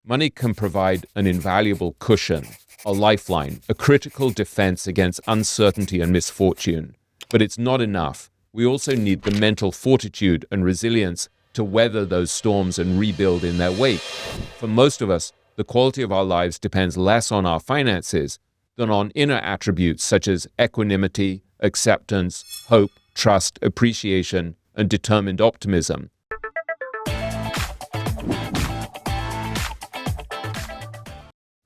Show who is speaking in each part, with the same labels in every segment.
Speaker 1: Money can provide an invaluable cushion, a lifeline, a critical defense against uncertainty and misfortune. But it's not enough. We also need the mental fortitude and resilience to weather those storms and rebuild in their wake. For most of us, the quality of our lives depends less on our finances than on inner attributes such as equanimity, acceptance, hope, trust, appreciation, and determined optimism.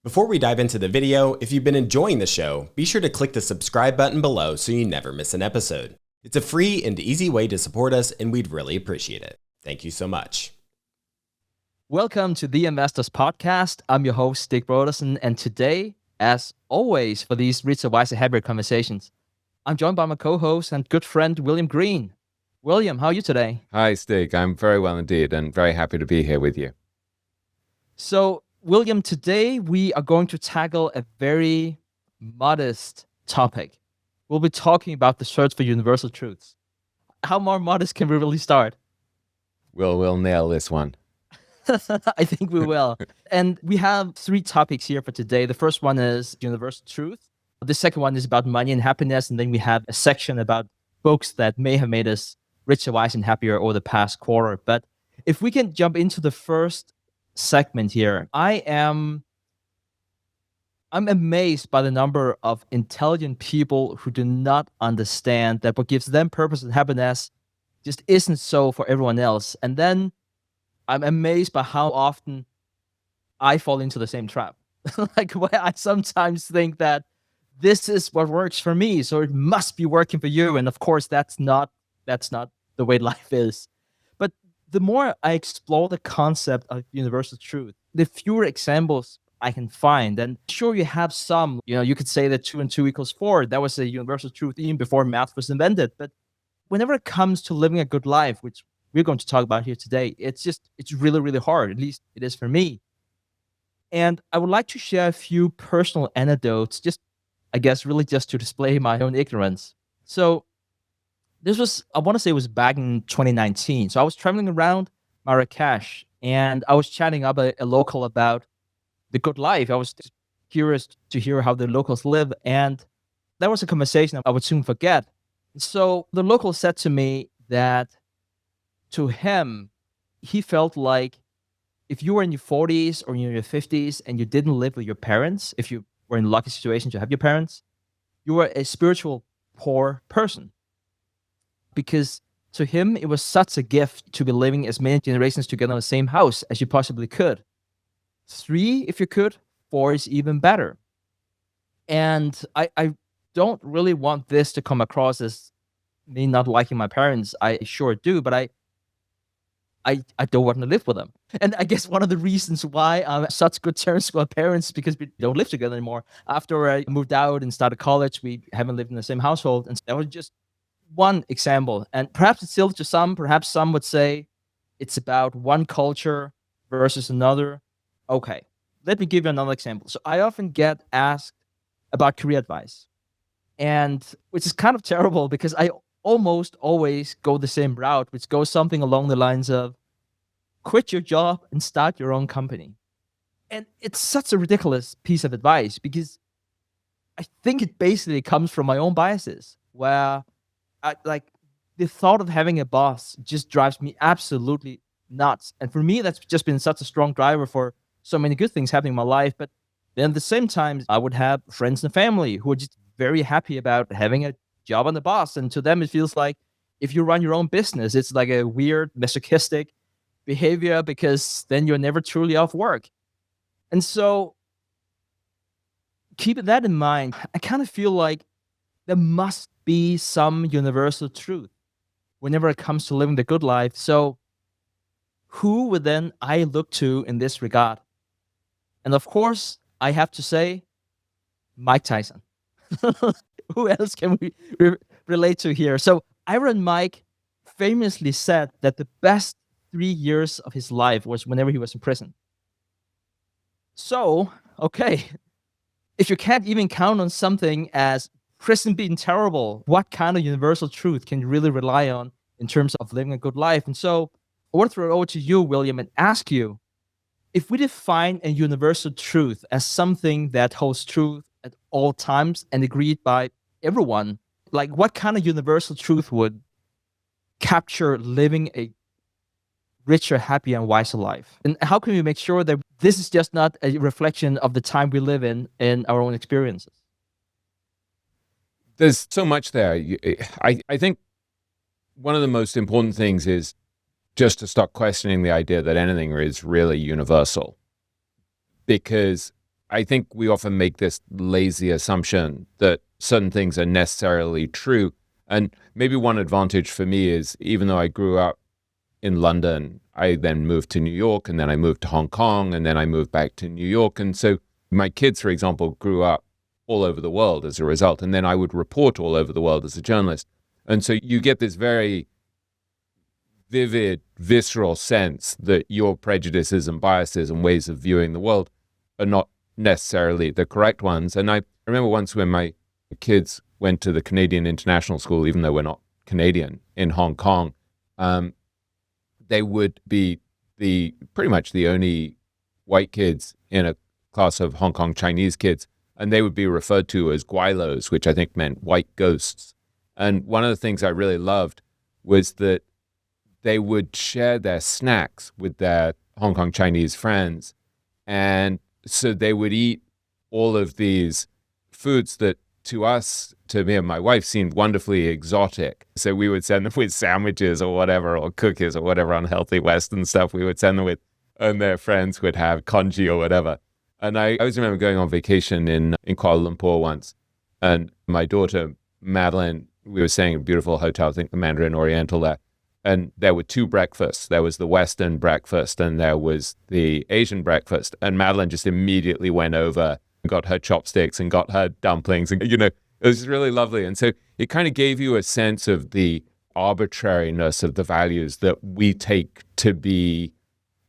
Speaker 2: Before we dive into the video, if you've been enjoying the show, be sure to click the subscribe button below so you never miss an episode. It's a free and easy way to support us, and we'd really appreciate it. Thank you so much.
Speaker 3: Welcome to the Investors Podcast. I'm your host, Stig Brodersen, and today, as always, for these richer, wiser, happier conversations, I'm joined by my co-host and good friend, William Green. William, how are you today?
Speaker 1: Hi, Stig. I'm very well indeed and very happy to be here with you.
Speaker 3: So, William, today we are going to tackle a very modest topic. We'll be talking about the search for universal truths. How more modest can we really start?
Speaker 1: We'll nail this one.
Speaker 3: I think we will. And we have three topics here for today. The first one is universal truth. The second one is about money and happiness. And then we have a section about books that may have made us richer, wiser, and happier over the past quarter. But if we can jump into the first segment here, I'm amazed by the number of intelligent people who do not understand that what gives them purpose and happiness just isn't so for everyone else. And then I'm amazed by how often I fall into the same trap. Like, where I sometimes think that this is what works for me, so it must be working for you. And of course, that's not the way life is. But the more I explore the concept of universal truth, the fewer examples I can find. And sure, you have some, you could say that 2 and 2 equals 4. That was a universal truth even before math was invented. But whenever it comes to living a good life, which we're going to talk about here today, it's really, really hard. At least it is for me. And I would like to share a few personal anecdotes, I guess, to display my own ignorance. So I want to say it was back in 2019. So I was traveling around Marrakesh and I was chatting up a local about the good life. I was curious to hear how the locals live. And that was a conversation I would soon forget. So the local said to me that to him, he felt like if you were in your 40s or in your 50s and you didn't live with your parents, if you were in a lucky situation to have your parents, you were a spiritual poor person. Because to him, it was such a gift to be living as many generations together in the same house as you possibly could. 3, if you could, 4 is even better. And I don't really want this to come across as me not liking my parents. I sure do, but I don't want to live with them. And I guess one of the reasons why I'm such good terms with my parents is because we don't live together anymore. After I moved out and started college, we haven't lived in the same household. And that was just one example. And perhaps it's still to some, perhaps some would say it's about one culture versus another. Okay, let me give you another example. So I often get asked about career advice, and which is kind of terrible because I almost always go the same route, which goes something along the lines of quit your job and start your own company. And it's such a ridiculous piece of advice because I think it basically comes from my own biases, where the thought of having a boss just drives me absolutely nuts. And for me, that's just been such a strong driver for so many good things happening in my life. But then at the same time, I would have friends and family who are just very happy about having a job on the boss. And to them, it feels like if you run your own business, it's like a weird masochistic behavior because then you're never truly off work. And so keeping that in mind, I kind of feel like there must be some universal truth whenever it comes to living the good life. So who would then I look to in this regard? And of course, I have to say, Mike Tyson. Who else can we relate to here? So Iron Mike famously said that the best 3 years of his life was whenever he was in prison. So, okay, if you can't even count on something as prison being terrible, what kind of universal truth can you really rely on in terms of living a good life? And so I want to throw it over to you, William, and ask you, if we define a universal truth as something that holds truth at all times and agreed by everyone, like what kind of universal truth would capture living a richer, happier, and wiser life? And how can we make sure that this is just not a reflection of the time we live in our own experiences?
Speaker 1: There's so much there. I think one of the most important things is just to stop questioning the idea that anything is really universal. Because I think we often make this lazy assumption that certain things are necessarily true. And maybe one advantage for me is, even though I grew up in London, I then moved to New York, and then I moved to Hong Kong, and then I moved back to New York. And so my kids, for example, grew up all over the world as a result. And then I would report all over the world as a journalist. And so you get this very vivid, visceral sense that your prejudices and biases and ways of viewing the world are not necessarily the correct ones. And I remember once when my kids went to the Canadian International School, even though we're not Canadian, in Hong Kong, they would be pretty much the only white kids in a class of Hong Kong Chinese kids, and they would be referred to as guailos, which I think meant white ghosts. And one of the things I really loved was that they would share their snacks with their Hong Kong Chinese friends. And so they would eat all of these foods that to me and my wife, seemed wonderfully exotic. So we would send them with sandwiches or whatever, or cookies or whatever unhealthy Western stuff we would send them with, and their friends would have congee or whatever. And I always remember going on vacation in Kuala Lumpur once, and my daughter, Madeline, we were staying in a beautiful hotel, I think the Mandarin Oriental there, and there were two breakfasts. There was the Western breakfast and there was the Asian breakfast. And Madeline just immediately went over and got her chopsticks and got her dumplings. And, it was really lovely. And so it kind of gave you a sense of the arbitrariness of the values that we take to be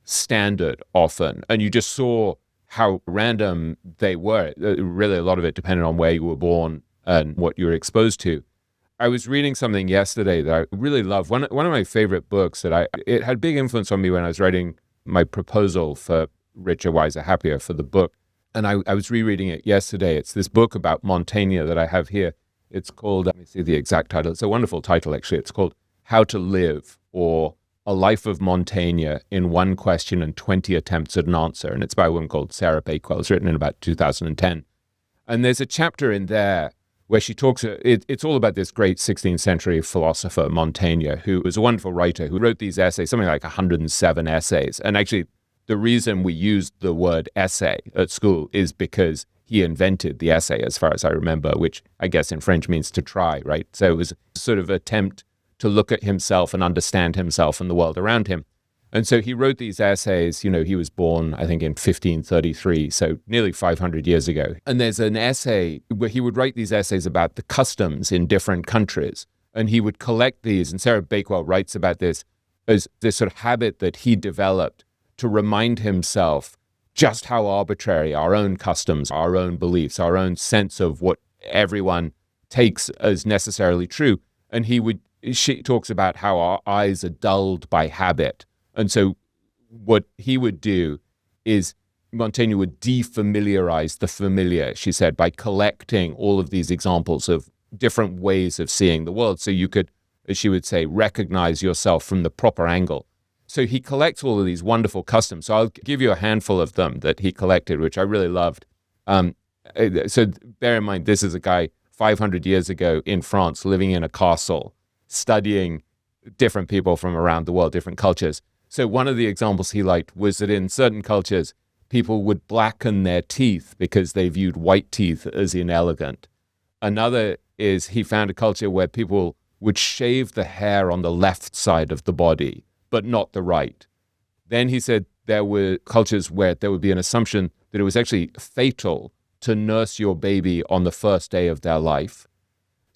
Speaker 1: standard often. And you just saw how random they were. Really, a lot of it depended on where you were born and what you were exposed to. I was reading something yesterday that I really love. One of my favorite books it had big influence on me when I was writing my proposal for Richer, Wiser, Happier for the book. And I was rereading it yesterday. It's this book about Montaigne that I have here. It's called, let me see the exact title. It's a wonderful title, actually. It's called How to Live, or A Life of Montaigne in One Question and 20 Attempts at an Answer. And it's by a woman called Sarah Bakewell. It's written in about 2010. And there's a chapter in there where she talks, it's all about this great 16th century philosopher, Montaigne, who was a wonderful writer, who wrote these essays, something like 107 essays. And actually, the reason we used the word essay at school is because he invented the essay, as far as I remember, which I guess in French means to try, right? So it was a sort of attempt to look at himself and understand himself and the world around him. And so he wrote these essays. He was born, I think, in 1533, so nearly 500 years ago. And there's an essay where he would write these essays about the customs in different countries. And he would collect these, and Sarah Bakewell writes about this as this sort of habit that he developed to remind himself just how arbitrary our own customs, our own beliefs, our own sense of what everyone takes as necessarily true. And she talks about how our eyes are dulled by habit. And so what he would do is Montaigne would defamiliarize the familiar, she said, by collecting all of these examples of different ways of seeing the world. So you could, as she would say, recognize yourself from the proper angle. So he collects all of these wonderful customs. So I'll give you a handful of them that he collected, which I really loved. So bear in mind, this is a guy 500 years ago in France, living in a castle, studying different people from around the world, different cultures. So one of the examples he liked was that in certain cultures, people would blacken their teeth because they viewed white teeth as inelegant. Another is he found a culture where people would shave the hair on the left side of the body, but not the right. Then he said there were cultures where there would be an assumption that it was actually fatal to nurse your baby on the first day of their life.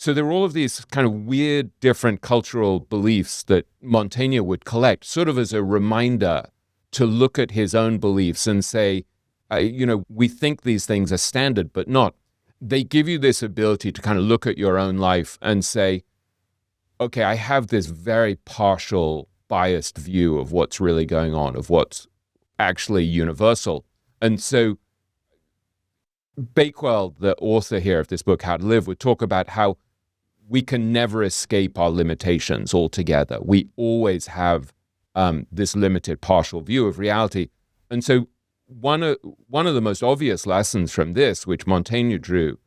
Speaker 1: So there were all of these kind of weird, different cultural beliefs that Montaigne would collect, sort of as a reminder to look at his own beliefs and say, we think these things are standard, but not. They give you this ability to kind of look at your own life and say, okay, I have this very partial, biased view of what's really going on, of what's actually universal. And so Bakewell, the author here of this book, How to Live, would talk about how we can never escape our limitations altogether. We always have this limited partial view of reality. And so one of the most obvious lessons from this, which Montaigne drew,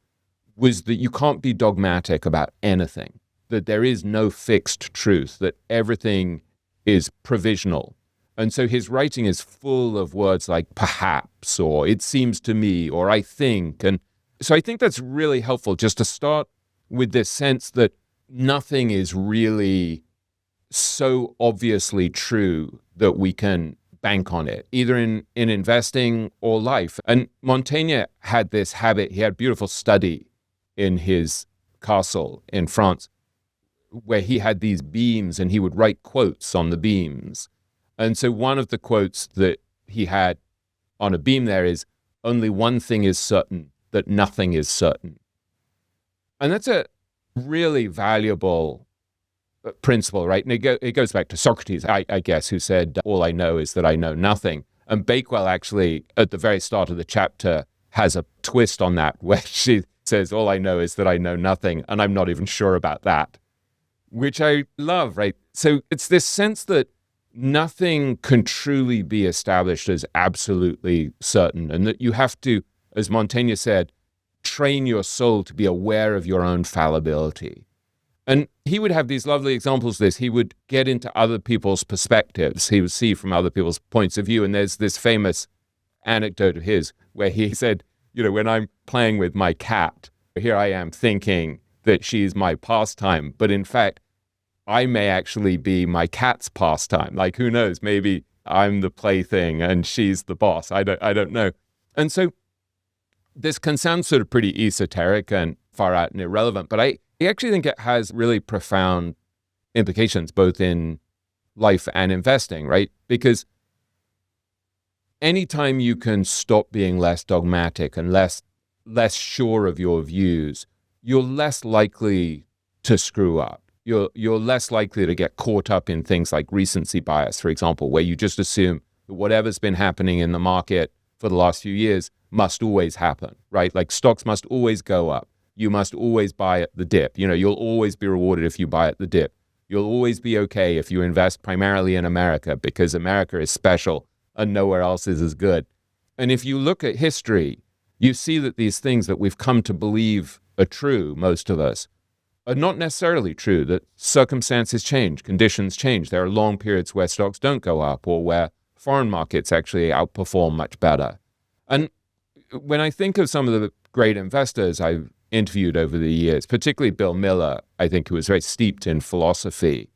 Speaker 1: was that you can't be dogmatic about anything, that there is no fixed truth, that everything is provisional. And so his writing is full of words like perhaps, or it seems to me, or I think. And so I think that's really helpful, just to start with this sense that nothing is really so obviously true that we can bank on it, either in investing or life. And Montaigne had this habit. He had a beautiful study in his castle in France where he had these beams and he would write quotes on the beams. And so one of the quotes that he had on a beam there is, "Only one thing is certain, that nothing is certain." And that's a really valuable principle, right? And it goes back to Socrates, I guess, who said, "All I know is that I know nothing." And Bakewell actually, at the very start of the chapter, has a twist on that, where she says, "All I know is that I know nothing, and I'm not even sure about that," which I love, right? So it's this sense that nothing can truly be established as absolutely certain, and that you have to, as Montaigne said, train your soul to be aware of your own fallibility. And he would have these lovely examples of this. He would get into other people's perspectives. He would see from other people's points of view. And there's this famous anecdote of his where he said, when I'm playing with my cat, here I am thinking that she's my pastime, but in fact, I may actually be my cat's pastime. Like, who knows? Maybe I'm the plaything and she's the boss. I don't know. And so this can sound sort of pretty esoteric and far out and irrelevant, but I actually think it has really profound implications both in life and investing, right? Because anytime you can stop being less dogmatic and less sure of your views, you're less likely to screw up. You're less likely to get caught up in things like recency bias, for example, where you just assume that whatever's been happening in the market for the last few years must always happen, right? Like stocks must always go up. You must always buy at the dip. You'll always be rewarded if you buy at the dip. You'll always be okay if you invest primarily in America because America is special and nowhere else is as good. And if you look at history, you see that these things that we've come to believe are true, most of us, are not necessarily true, that circumstances change, conditions change. There are long periods where stocks don't go up or where foreign markets actually outperform much better. And when I think of some of the great investors I've interviewed over the years, particularly Bill Miller, I think, who was very steeped in philosophy,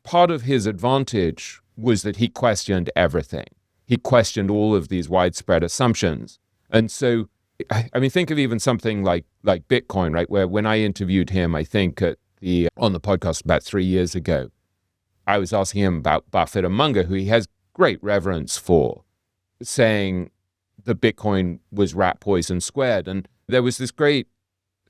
Speaker 1: part of his advantage was that he questioned everything. He questioned all of these widespread assumptions. And so, I mean, think of even something like Bitcoin, right? Where when I interviewed him, I think on the podcast about 3 years ago, I was asking him about Buffett and Munger, who he has great reverence for, saying that Bitcoin was rat poison squared. And there was this great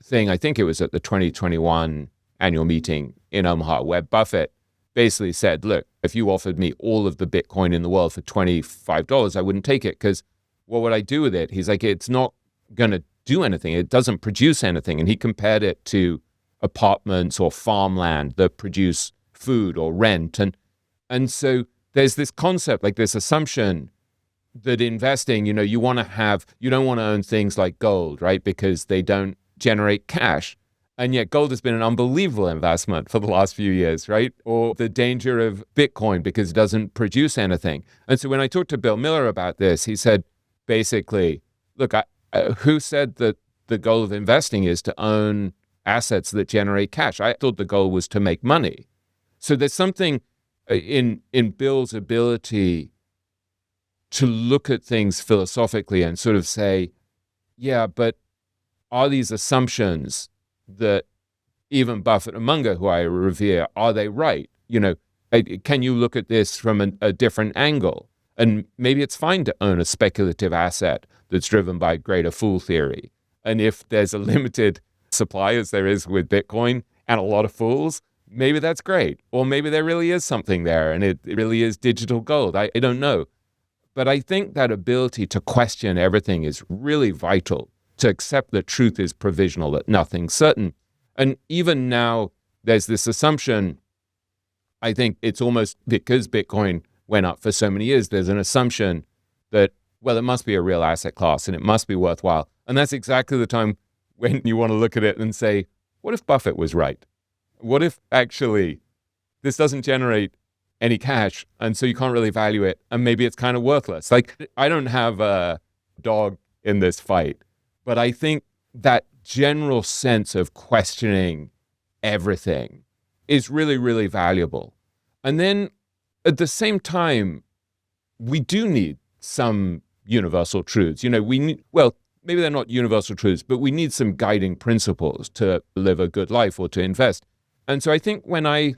Speaker 1: thing, I think it was at the 2021 annual meeting in Omaha, where Buffett basically said, look, if you offered me all of the Bitcoin in the world for $25, I wouldn't take it, because what would I do with it? He's like, it's not going to do anything. It doesn't produce anything. And he compared it to apartments or farmland that produce food or rent. And so there's this concept, like this assumption that investing, you don't want to own things like gold, right? Because they don't generate cash. And yet gold has been an unbelievable investment for the last few years, right? Or the danger of Bitcoin because it doesn't produce anything. And so when I talked to Bill Miller about this, he said, basically, look, who said that the goal of investing is to own assets that generate cash? I thought the goal was to make money. So there's something in Bill's ability to look at things philosophically and sort of say, yeah, but are these assumptions that even Buffett and Munger, who I revere, are they right? Can you look at this from a different angle? And maybe it's fine to own a speculative asset that's driven by greater fool theory. And if there's a limited supply, as there is with Bitcoin, and a lot of fools, maybe that's great. Or maybe there really is something there and it really is digital gold. I don't know. But I think that ability to question everything is really vital, to accept that truth is provisional, that nothing's certain. And even now, there's this assumption, I think it's almost because Bitcoin went up for so many years, there's an assumption that, well, it must be a real asset class and it must be worthwhile. And that's exactly the time when you want to look at it and say, what if Buffett was right? What if actually this doesn't generate any cash, and so you can't really value it, and maybe it's kind of worthless? Like, I don't have a dog in this fight, but I think that general sense of questioning everything is really, really valuable. And then at the same time, we do need some universal truths. We need, well, maybe they're not universal truths, but we need some guiding principles to live a good life or to invest. And so I think when I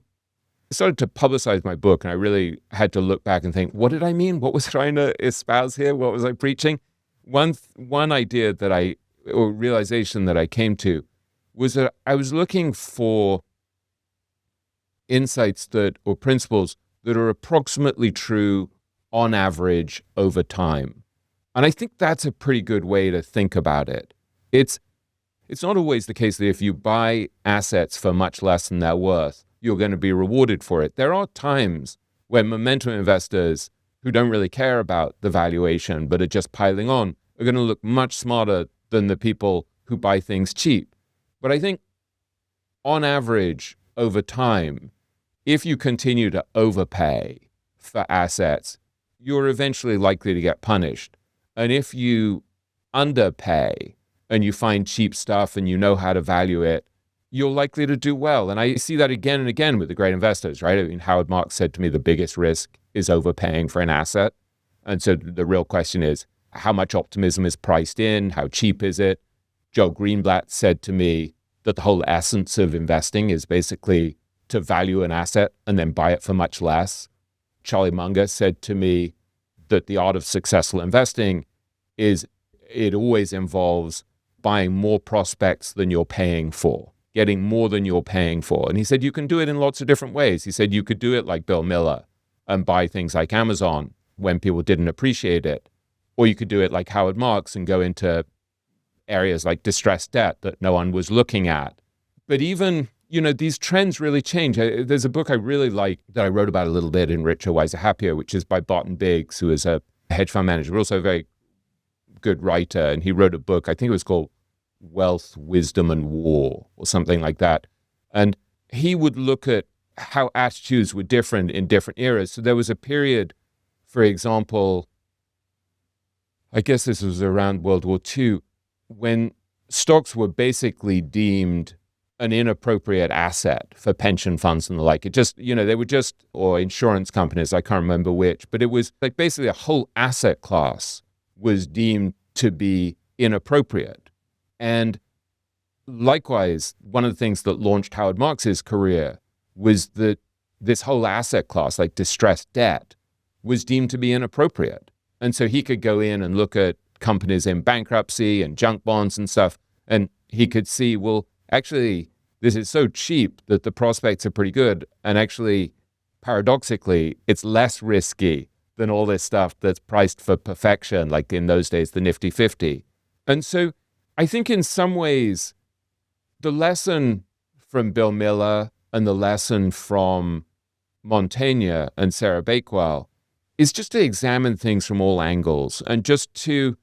Speaker 1: started to publicize my book, and I really had to look back and think, what did I mean? What was I trying to espouse here? What was I preaching? One idea that or realization that I came to was that I was looking for insights or principles that are approximately true on average over time. And I think that's a pretty good way to think about it. It's not always the case that if you buy assets for much less than they're worth, you're going to be rewarded for it. There are times when momentum investors who don't really care about the valuation but are just piling on are going to look much smarter than the people who buy things cheap. But I think on average over time, if you continue to overpay for assets, you're eventually likely to get punished. And if you underpay and you find cheap stuff and you know how to value it, you're likely to do well. And I see that again and again with the great investors, right? I mean, Howard Marks said to me, the biggest risk is overpaying for an asset. And so the real question is, how much optimism is priced in? How cheap is it? Joe Greenblatt said to me that the whole essence of investing is basically to value an asset and then buy it for much less. Charlie Munger said to me that the art of successful investing is it always involves buying more prospects than you're paying for, getting more than you're paying for. And he said you can do it in lots of different ways. He said you could do it like Bill Miller and buy things like Amazon when people didn't appreciate it. Or you could do it like Howard Marks and go into areas like distressed debt that no one was looking at. But even, these trends really change. There's a book I really like that I wrote about a little bit in Richer, Wiser, Happier, which is by Barton Biggs, who is a hedge fund manager, but also a very good writer. And he wrote a book, I think it was called Wealth, Wisdom, and War, or something like that. And he would look at how attitudes were different in different eras. So there was a period, for example, I guess this was around World War II, when stocks were basically deemed an inappropriate asset for pension funds and the like. It just, they were just, or insurance companies, I can't remember which, but it was like basically a whole asset class was deemed to be inappropriate. And likewise, one of the things that launched Howard Marks's career was that this whole asset class, like distressed debt, was deemed to be inappropriate. And so he could go in and look at companies in bankruptcy and junk bonds and stuff, and he could see, well, actually, this is so cheap that the prospects are pretty good. And actually, paradoxically, it's less risky than all this stuff that's priced for perfection, like in those days, the Nifty 50. And so I think in some ways, the lesson from Bill Miller and the lesson from Montaigne and Sarah Bakewell is just to examine things from all angles and just to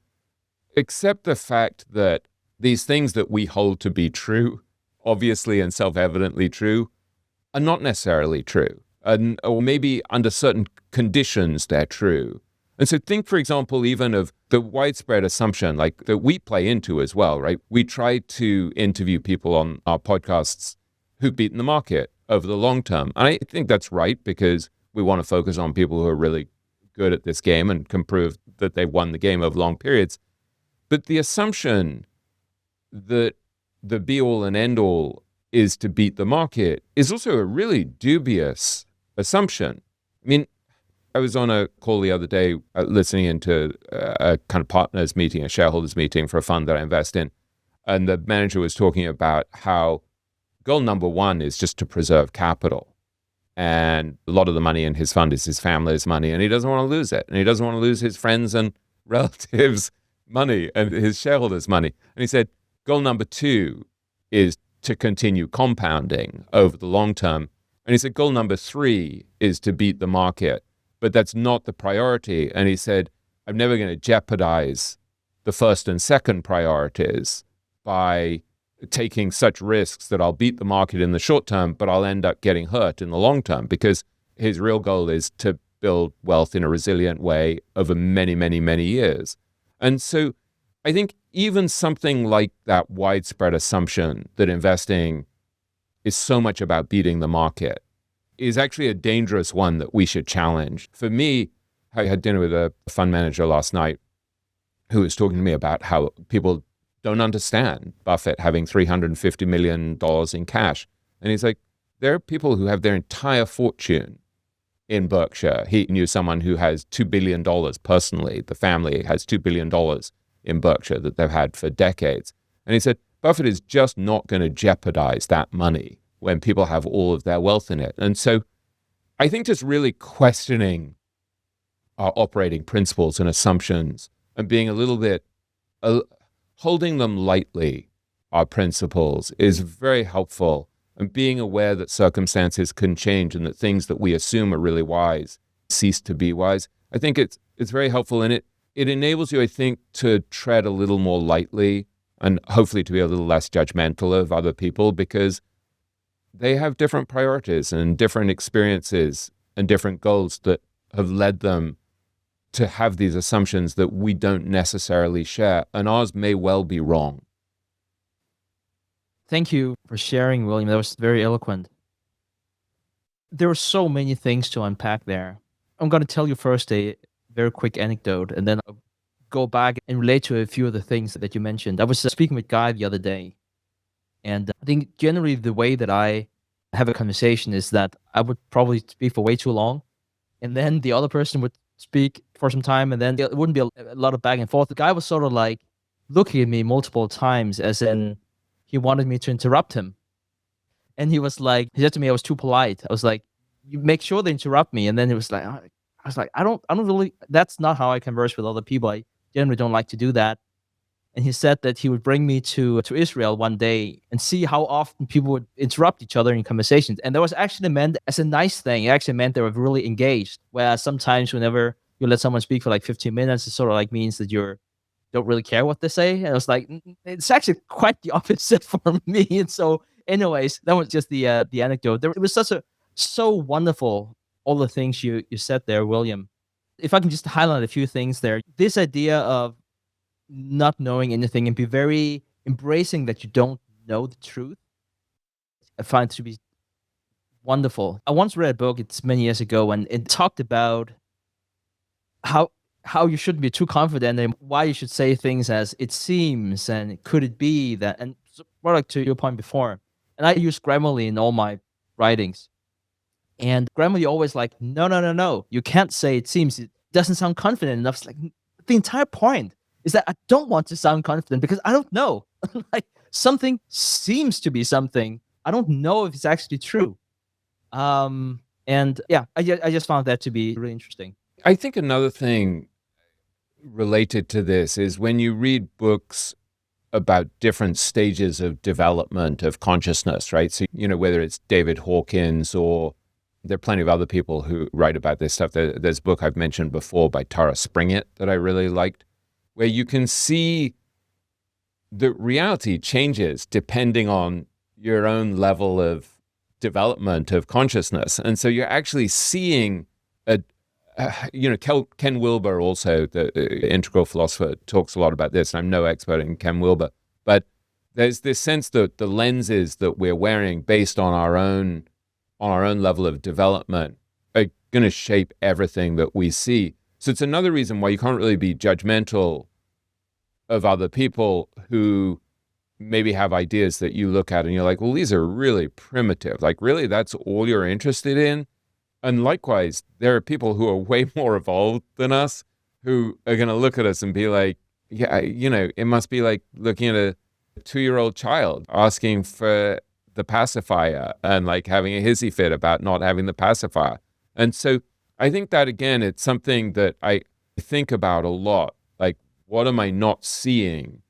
Speaker 1: accept the fact that these things that we hold to be true, obviously and self-evidently true, are not necessarily true. Or maybe under certain conditions they're true. And so think, for example, even of the widespread assumption like that we play into as well, right? We try to interview people on our podcasts who've beaten the market over the long term. And I think that's right because we want to focus on people who are really good at this game and can prove that they won the game over long periods. But the assumption that the be-all and end-all is to beat the market is also a really dubious assumption. I mean, I was on a call the other day listening into a kind of partners meeting, a shareholders meeting for a fund that I invest in. And the manager was talking about how goal number one is just to preserve capital. And a lot of the money in his fund is his family's money, and he doesn't want to lose it. And he doesn't want to lose his friends and relatives' money and his shareholders' money. And he said, goal number 2 is to continue compounding over the long term. And he said, goal number 3 is to beat the market. But that's not the priority. And he said, I'm never going to jeopardize the first and second priorities by taking such risks that I'll beat the market in the short term, but I'll end up getting hurt in the long term, because his real goal is to build wealth in a resilient way over many, many, many years. And so I think even something like that widespread assumption that investing is so much about beating the market is actually a dangerous one that we should challenge. For me, I had dinner with a fund manager last night who was talking to me about how people don't understand Buffett having $350 million in cash. And he's like, there are people who have their entire fortune in Berkshire. He knew someone who has $2 billion personally. The family has $2 billion in Berkshire that they've had for decades. And he said, Buffett is just not going to jeopardize that money when people have all of their wealth in it. And so I think just really questioning our operating principles and assumptions and being a little bit, holding them lightly, our principles, is very helpful. And being aware that circumstances can change and that things that we assume are really wise cease to be wise. I think it's very helpful, and it enables you, I think, to tread a little more lightly and hopefully to be a little less judgmental of other people, because they have different priorities and different experiences and different goals that have led them to have these assumptions that we don't necessarily share, and ours may well be wrong.
Speaker 3: Thank you for sharing, William. That was very eloquent. There were so many things to unpack there. I'm going to tell you first a very quick anecdote, and then I'll go back and relate to a few of the things that you mentioned. I was speaking with Guy the other day, and I think generally the way that I have a conversation is that I would probably speak for way too long, and then the other person would speak for some time, and then it wouldn't be a lot of back and forth. The guy was sort of like looking at me multiple times as in he wanted me to interrupt him. And he said to me I was too polite. I was like, you make sure they interrupt me. And then it was like, I was like, I don't really, that's not how I converse with other people. I generally don't like to do that. And he said that he would bring me to Israel one day and see how often people would interrupt each other in conversations. And that was actually meant as a nice thing. It actually meant they were really engaged. Whereas sometimes whenever you let someone speak for like 15 minutes, it sort of like means that you don't really care what they say. And I was like, it's actually quite the opposite for me. And so anyways, that was just the anecdote. It was so wonderful, all the things you said there, William. If I can just highlight a few things there. This idea of not knowing anything and be very embracing that you don't know the truth, I find to be wonderful. I once read a book, it's many years ago, and it talked about how you shouldn't be too confident and why you should say things as it seems and could it be that, and more like to your point before. And I use Grammarly in all my writings. And Grammarly always like, no, you can't say it seems. It doesn't sound confident enough. It's like, the entire point is that I don't want to sound confident because I don't know. Like, something seems to be something. I don't know if it's actually true. And yeah, I just found that to be really interesting.
Speaker 1: I think another thing related to this is when you read books about different stages of development of consciousness, right? So, whether it's David Hawkins or there are plenty of other people who write about this stuff. There's a book I've mentioned before by Tara Springett that I really liked, where you can see the reality changes depending on your own level of development of consciousness. And so you're actually seeing Ken Wilber, also the integral philosopher, talks a lot about this. And I'm no expert in Ken Wilber, but there's this sense that the lenses that we're wearing based on our own level of development are going to shape everything that we see. So it's another reason why you can't really be judgmental of other people who maybe have ideas that you look at and you're like, well, these are really primitive. Like, really, that's all you're interested in? And likewise, there are people who are way more evolved than us who are going to look at us and be like, yeah, it must be like looking at a 2-year-old child asking for the pacifier and like having a hissy fit about not having the pacifier. And so I think that, again, it's something that I think about a lot. Like, what am I not seeing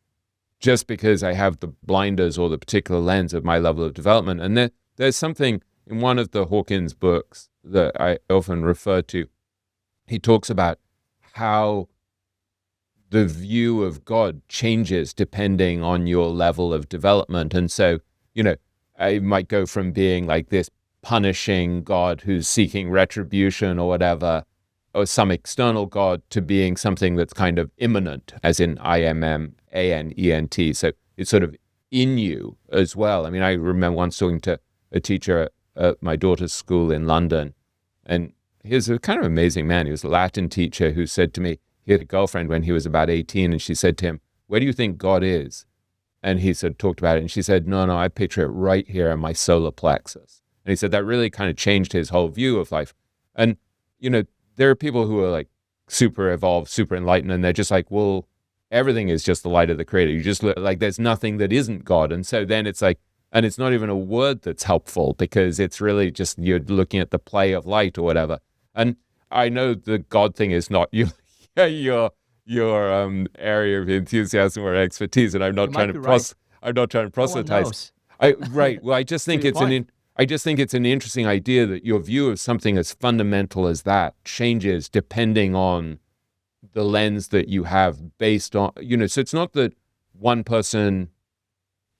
Speaker 1: just because I have the blinders or the particular lens of my level of development? And there's something in one of the Hawkins books that I often refer to. He talks about how the view of God changes depending on your level of development. And so, I might go from being like this punishing God who's seeking retribution or whatever, or some external God, to being something that's kind of immanent, as in IMMANENT. So it's sort of in you as well. I mean, I remember once talking to a teacher at my daughter's school in London, and he was a kind of amazing man. He was a Latin teacher who said to me, he had a girlfriend when he was about 18, and she said to him, "Where do you think God is?" And he said, talked about it, and she said, no, I picture it right here in my solar plexus. And he said that really kind of changed his whole view of life. And, there are people who are like super evolved, super enlightened, and they're just like, well, everything is just the light of the creator. You just look like there's nothing that isn't God. And so then it's like, and it's not even a word that's helpful, because it's really just, you're looking at the play of light or whatever. And I know the God thing is not your area of enthusiasm or expertise, and I'm not trying to proselytize. Right. Well, I just think it's an interesting idea that your view of something as fundamental as that changes depending on the lens that you have based on, so it's not that one person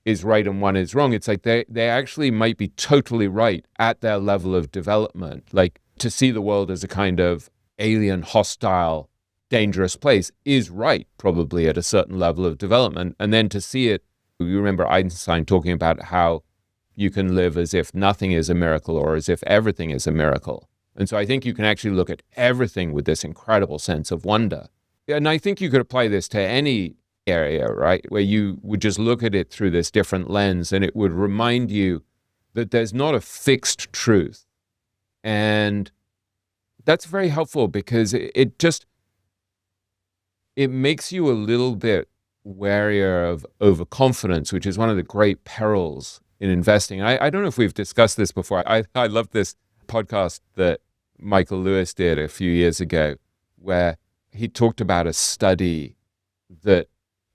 Speaker 1: is right and one is wrong. It's like they actually might be totally right at their level of development. Like, to see the world as a kind of alien, hostile, dangerous place is right, probably at a certain level of development. And then to see it, you remember Einstein talking about how you can live as if nothing is a miracle or as if everything is a miracle. And so I think you can actually look at everything with this incredible sense of wonder. And I think you could apply this to any area, right, where you would just look at it through this different lens, and it would remind you that there's not a fixed truth. And that's very helpful, because it makes you a little bit warier of overconfidence, which is one of the great perils in investing. I don't know if we've discussed this before. I love this podcast that Michael Lewis did a few years ago, where he talked about a study that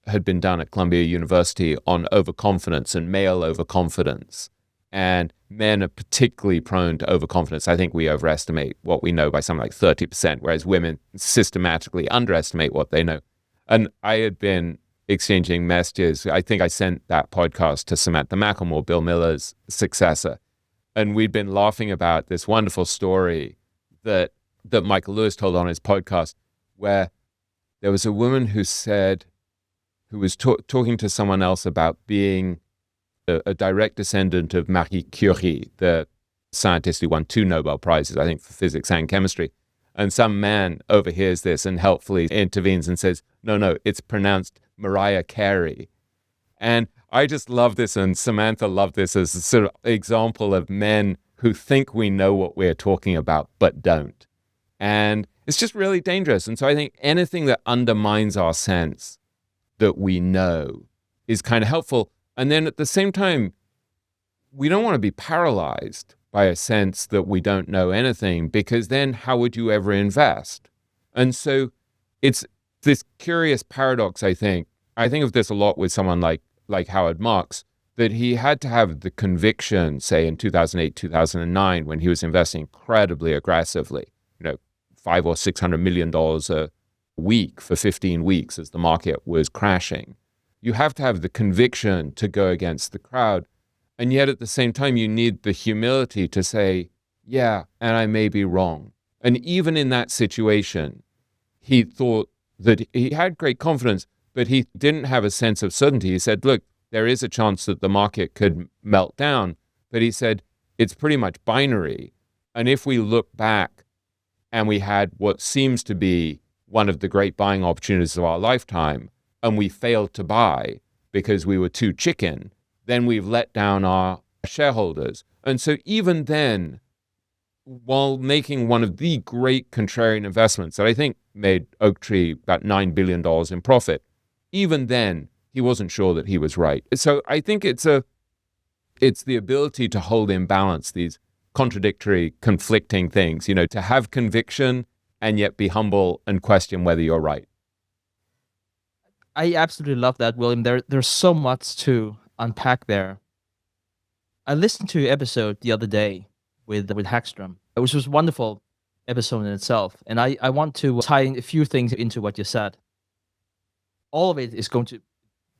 Speaker 1: had been done at Columbia University on overconfidence and male overconfidence. And men are particularly prone to overconfidence. I think we overestimate what we know by something like 30%, whereas women systematically underestimate what they know. And I had been exchanging messages. I think I sent that podcast to Samantha Macklemore, Bill Miller's successor. And we'd been laughing about this wonderful story that Michael Lewis told on his podcast, where there was a woman who was talking to someone else about being a direct descendant of Marie Curie, the scientist who won 2 Nobel Prizes, I think, for physics and chemistry. And some man overhears this and helpfully intervenes and says, no, it's pronounced Mariah Carey. And I just love this, and Samantha loved this as a sort of example of men who think we know what we're talking about, but don't. And it's just really dangerous. And so I think anything that undermines our sense that we know is kind of helpful. And then at the same time, we don't want to be paralyzed by a sense that we don't know anything, because then how would you ever invest? And so it's this curious paradox, I think. I think of this a lot with someone like Howard Marks, that he had to have the conviction, say in 2008, 2009, when he was investing incredibly aggressively, $500 or $600 million a week for 15 weeks as the market was crashing. You have to have the conviction to go against the crowd. And yet at the same time, you need the humility to say, yeah, and I may be wrong. And even in that situation, he thought that he had great confidence, but he didn't have a sense of certainty. He said, look, there is a chance that the market could melt down, but he said, it's pretty much binary. And if we look back and we had what seems to be one of the great buying opportunities of our lifetime, and we failed to buy because we were too chicken, then we've let down our shareholders. And so even then, while making one of the great contrarian investments that I think made Oaktree about $9 billion in profit, even then, he wasn't sure that he was right. So I think it's It's the ability to hold in balance these contradictory, conflicting things, to have conviction and yet be humble and question whether you're right.
Speaker 3: I absolutely love that, William. There's so much to unpack there. I listened to your episode the other day with Hackstrom, which was a wonderful episode in itself. And I want to tie in a few things into what you said. All of it is going to,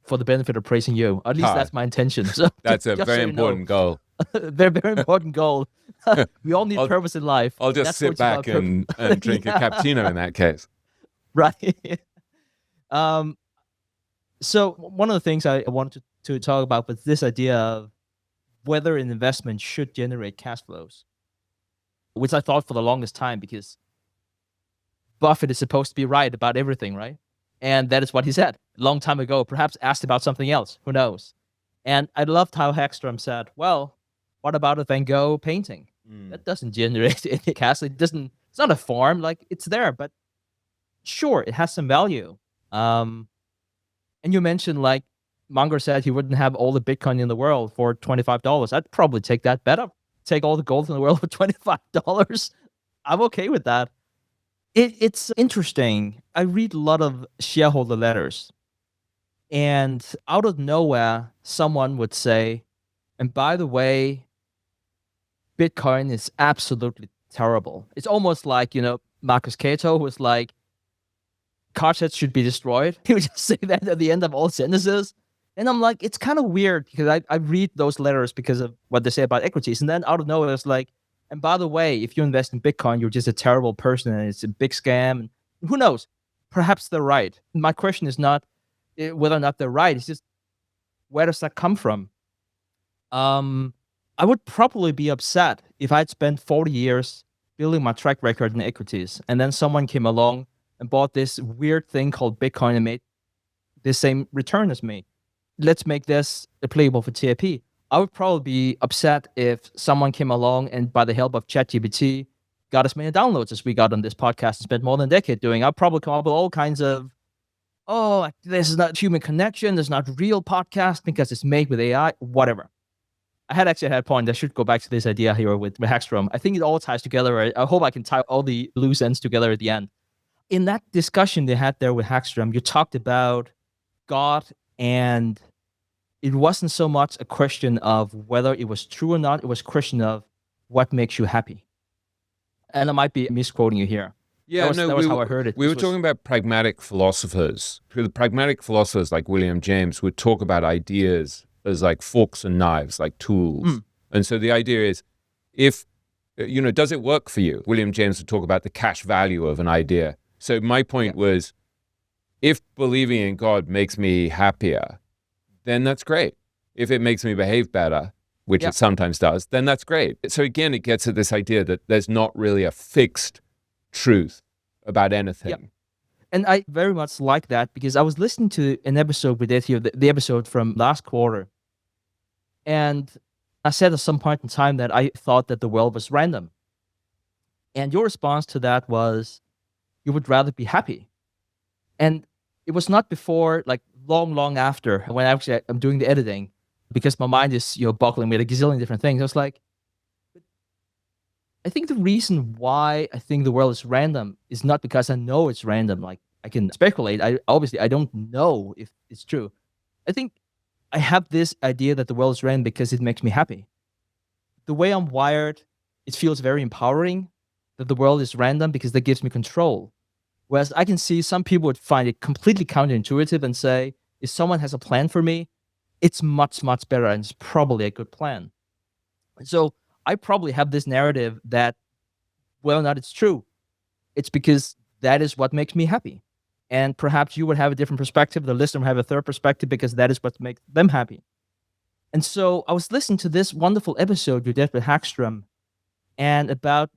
Speaker 3: for the benefit of praising you. At least that's my intention. So
Speaker 1: that's a very important goal.
Speaker 3: Very, very important goal. We all need purpose in life.
Speaker 1: I'll just sit back and drink a cappuccino in that case.
Speaker 3: Right. So one of the things I wanted to talk about was this idea of whether an investment should generate cash flows, which I thought for the longest time, because Buffett is supposed to be right about everything, right? And that is what he said a long time ago, perhaps asked about something else. Who knows? And I loved how Hackstrom said, well, what about a Van Gogh painting? That doesn't generate any cash. It's not a farm. Like, it's there, but sure, it has some value. And you mentioned, like, Munger said he wouldn't have all the Bitcoin in the world for $25. I'd probably take that better. Take all the gold in the world for $25. I'm okay with that. It's interesting. I read a lot of shareholder letters, and out of nowhere, someone would say, and by the way, Bitcoin is absolutely terrible. It's almost like, Marcus Cato was like, Carthage should be destroyed. He would just say that at the end of all sentences. And I'm like, it's kind of weird, because I read those letters because of what they say about equities. And then out of nowhere, it's like, and by the way, if you invest in Bitcoin, you're just a terrible person and it's a big scam. And who knows? Perhaps they're right. My question is not whether or not they're right. It's just, where does that come from? I would probably be upset if I'd spent 40 years building my track record in equities, and then someone came along and bought this weird thing called Bitcoin and made the same return as me. Let's make this applicable for TIP. I would probably be upset if someone came along and, by the help of ChatGPT, got as many downloads as we got on this podcast and spent more than a decade doing. I'd probably come up with all kinds of, this is not human connection, this is not real podcast because it's made with AI, whatever. I had a point. I should go back to this idea here with Hackstrom. I think it all ties together. I hope I can tie all the loose ends together at the end. In that discussion they had there with Hackstrom, you talked about God, and it wasn't so much a question of whether it was true or not. It was a question of what makes you happy. And I might be misquoting you here.
Speaker 1: Yeah,
Speaker 3: that was how I heard it.
Speaker 1: We were talking about pragmatic philosophers. The pragmatic philosophers like William James would talk about ideas as like forks and knives, like tools. And so the idea is, if, does it work for you? William James would talk about the cash value of an idea. So my point was, if believing in God makes me happier, then that's great. If it makes me behave better, which it sometimes does, then that's great. So again, it gets at this idea that there's not really a fixed truth about anything.
Speaker 3: Yep. And I very much like that, because I was listening to an episode we did here, the episode from last quarter. And I said at some point in time that I thought that the world was random. And your response to that was, you would rather be happy. And it was not before, like long after, when actually I'm doing the editing, because my mind is, buckling with a gazillion different things. I was like, I think the reason why I think the world is random is not because I know it's random. Like, I can speculate. I don't know if it's true. I think I have this idea that the world is random because it makes me happy. The way I'm wired, it feels very empowering that the world is random, because that gives me control. Whereas I can see some people would find it completely counterintuitive and say, if someone has a plan for me, it's much, much better and it's probably a good plan. So I probably have this narrative that whether or not it's true, it's because that is what makes me happy. And perhaps you would have a different perspective. The listener would have a third perspective, because that is what makes them happy. And so I was listening to this wonderful episode you did with Hackstrom, and about,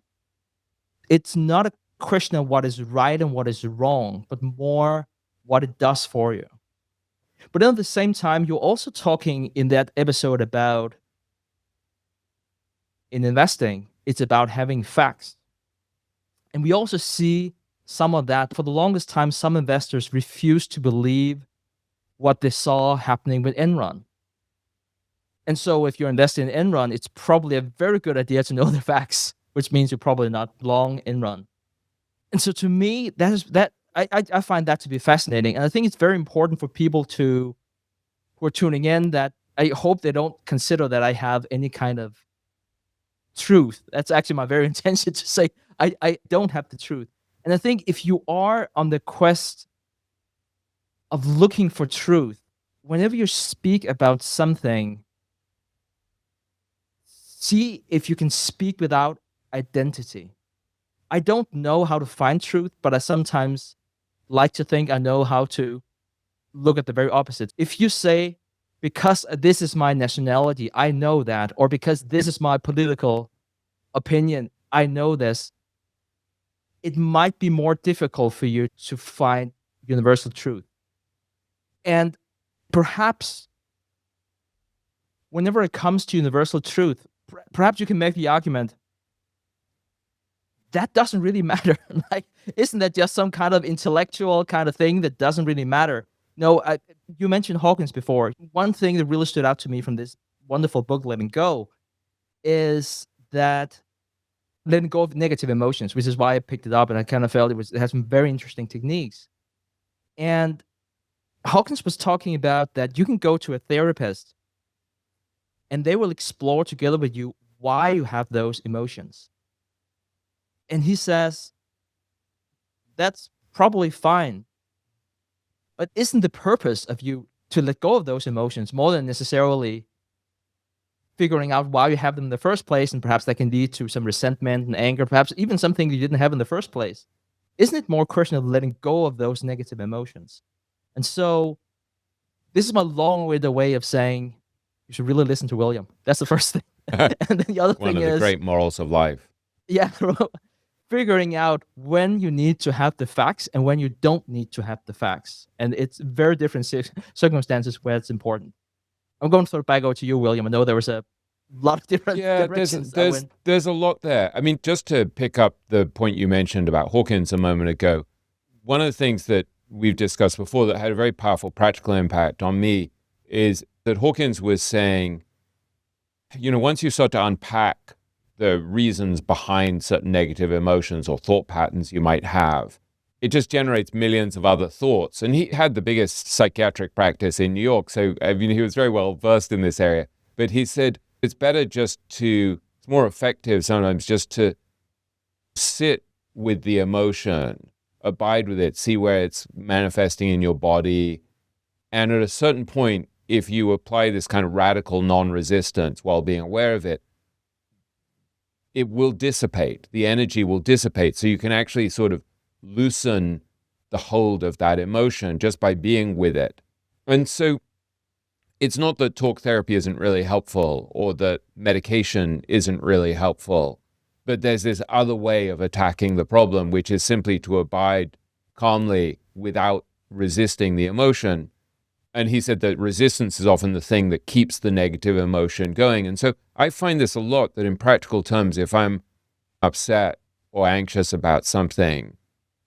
Speaker 3: it's not a question of what is right and what is wrong, but more what it does for you. But then at the same time, you're also talking in that episode about, in investing, it's about having facts. And we also see some of that. For the longest time, some investors refused to believe what they saw happening with Enron. And so if you're investing in Enron, it's probably a very good idea to know the facts, which means you're probably not long Enron. And so to me, I find that to be fascinating. And I think it's very important for people who are tuning in, that I hope they don't consider that I have any kind of truth. That's actually my very intention, to say I don't have the truth. And I think if you are on the quest of looking for truth, whenever you speak about something, see if you can speak without identity. I don't know how to find truth, but I sometimes like to think I know how to look at the very opposite. If you say, because this is my nationality, I know that, or because this is my political opinion, I know this, it might be more difficult for you to find universal truth. And perhaps whenever it comes to universal truth, perhaps you can make the argument that doesn't really matter. Like, isn't that just some kind of intellectual kind of thing that doesn't really matter? No, you mentioned Hawkins before. One thing that really stood out to me from this wonderful book, Letting Go, is that letting go of negative emotions, which is why I picked it up, and I kind of felt it has some very interesting techniques. And Hawkins was talking about that you can go to a therapist and they will explore together with you why you have those emotions. And he says, that's probably fine. But isn't the purpose of you to let go of those emotions more than necessarily figuring out why you have them in the first place, and perhaps that can lead to some resentment and anger, perhaps even something you didn't have in the first place? Isn't it more a question of letting go of those negative emotions? And so this is my long-winded way of saying you should really listen to William. That's the first thing. And then the other
Speaker 1: One
Speaker 3: thing
Speaker 1: of
Speaker 3: is,
Speaker 1: the great morals of life.
Speaker 3: yeah, figuring out when you need to have the facts and when you don't need to have the facts. And it's very different circumstances where it's important. I'm going to throw it back over to you, William. I know there was a lot of different directions.
Speaker 1: There's a lot there. I mean, just to pick up the point you mentioned about Hawkins a moment ago, one of the things that we've discussed before that had a very powerful practical impact on me is that Hawkins was saying, once you start to unpack the reasons behind certain negative emotions or thought patterns you might have, it just generates millions of other thoughts. And he had the biggest psychiatric practice in New York, so he was very well versed in this area. But he said it's better it's more effective sometimes just to sit with the emotion, abide with it, see where it's manifesting in your body. And at a certain point, if you apply this kind of radical non-resistance while being aware of it, it will dissipate. The energy will dissipate. So you can actually sort of loosen the hold of that emotion just by being with it. And so it's not that talk therapy isn't really helpful or that medication isn't really helpful, but there's this other way of attacking the problem, which is simply to abide calmly without resisting the emotion. And he said that resistance is often the thing that keeps the negative emotion going. And so I find this a lot, that in practical terms, if I'm upset or anxious about something,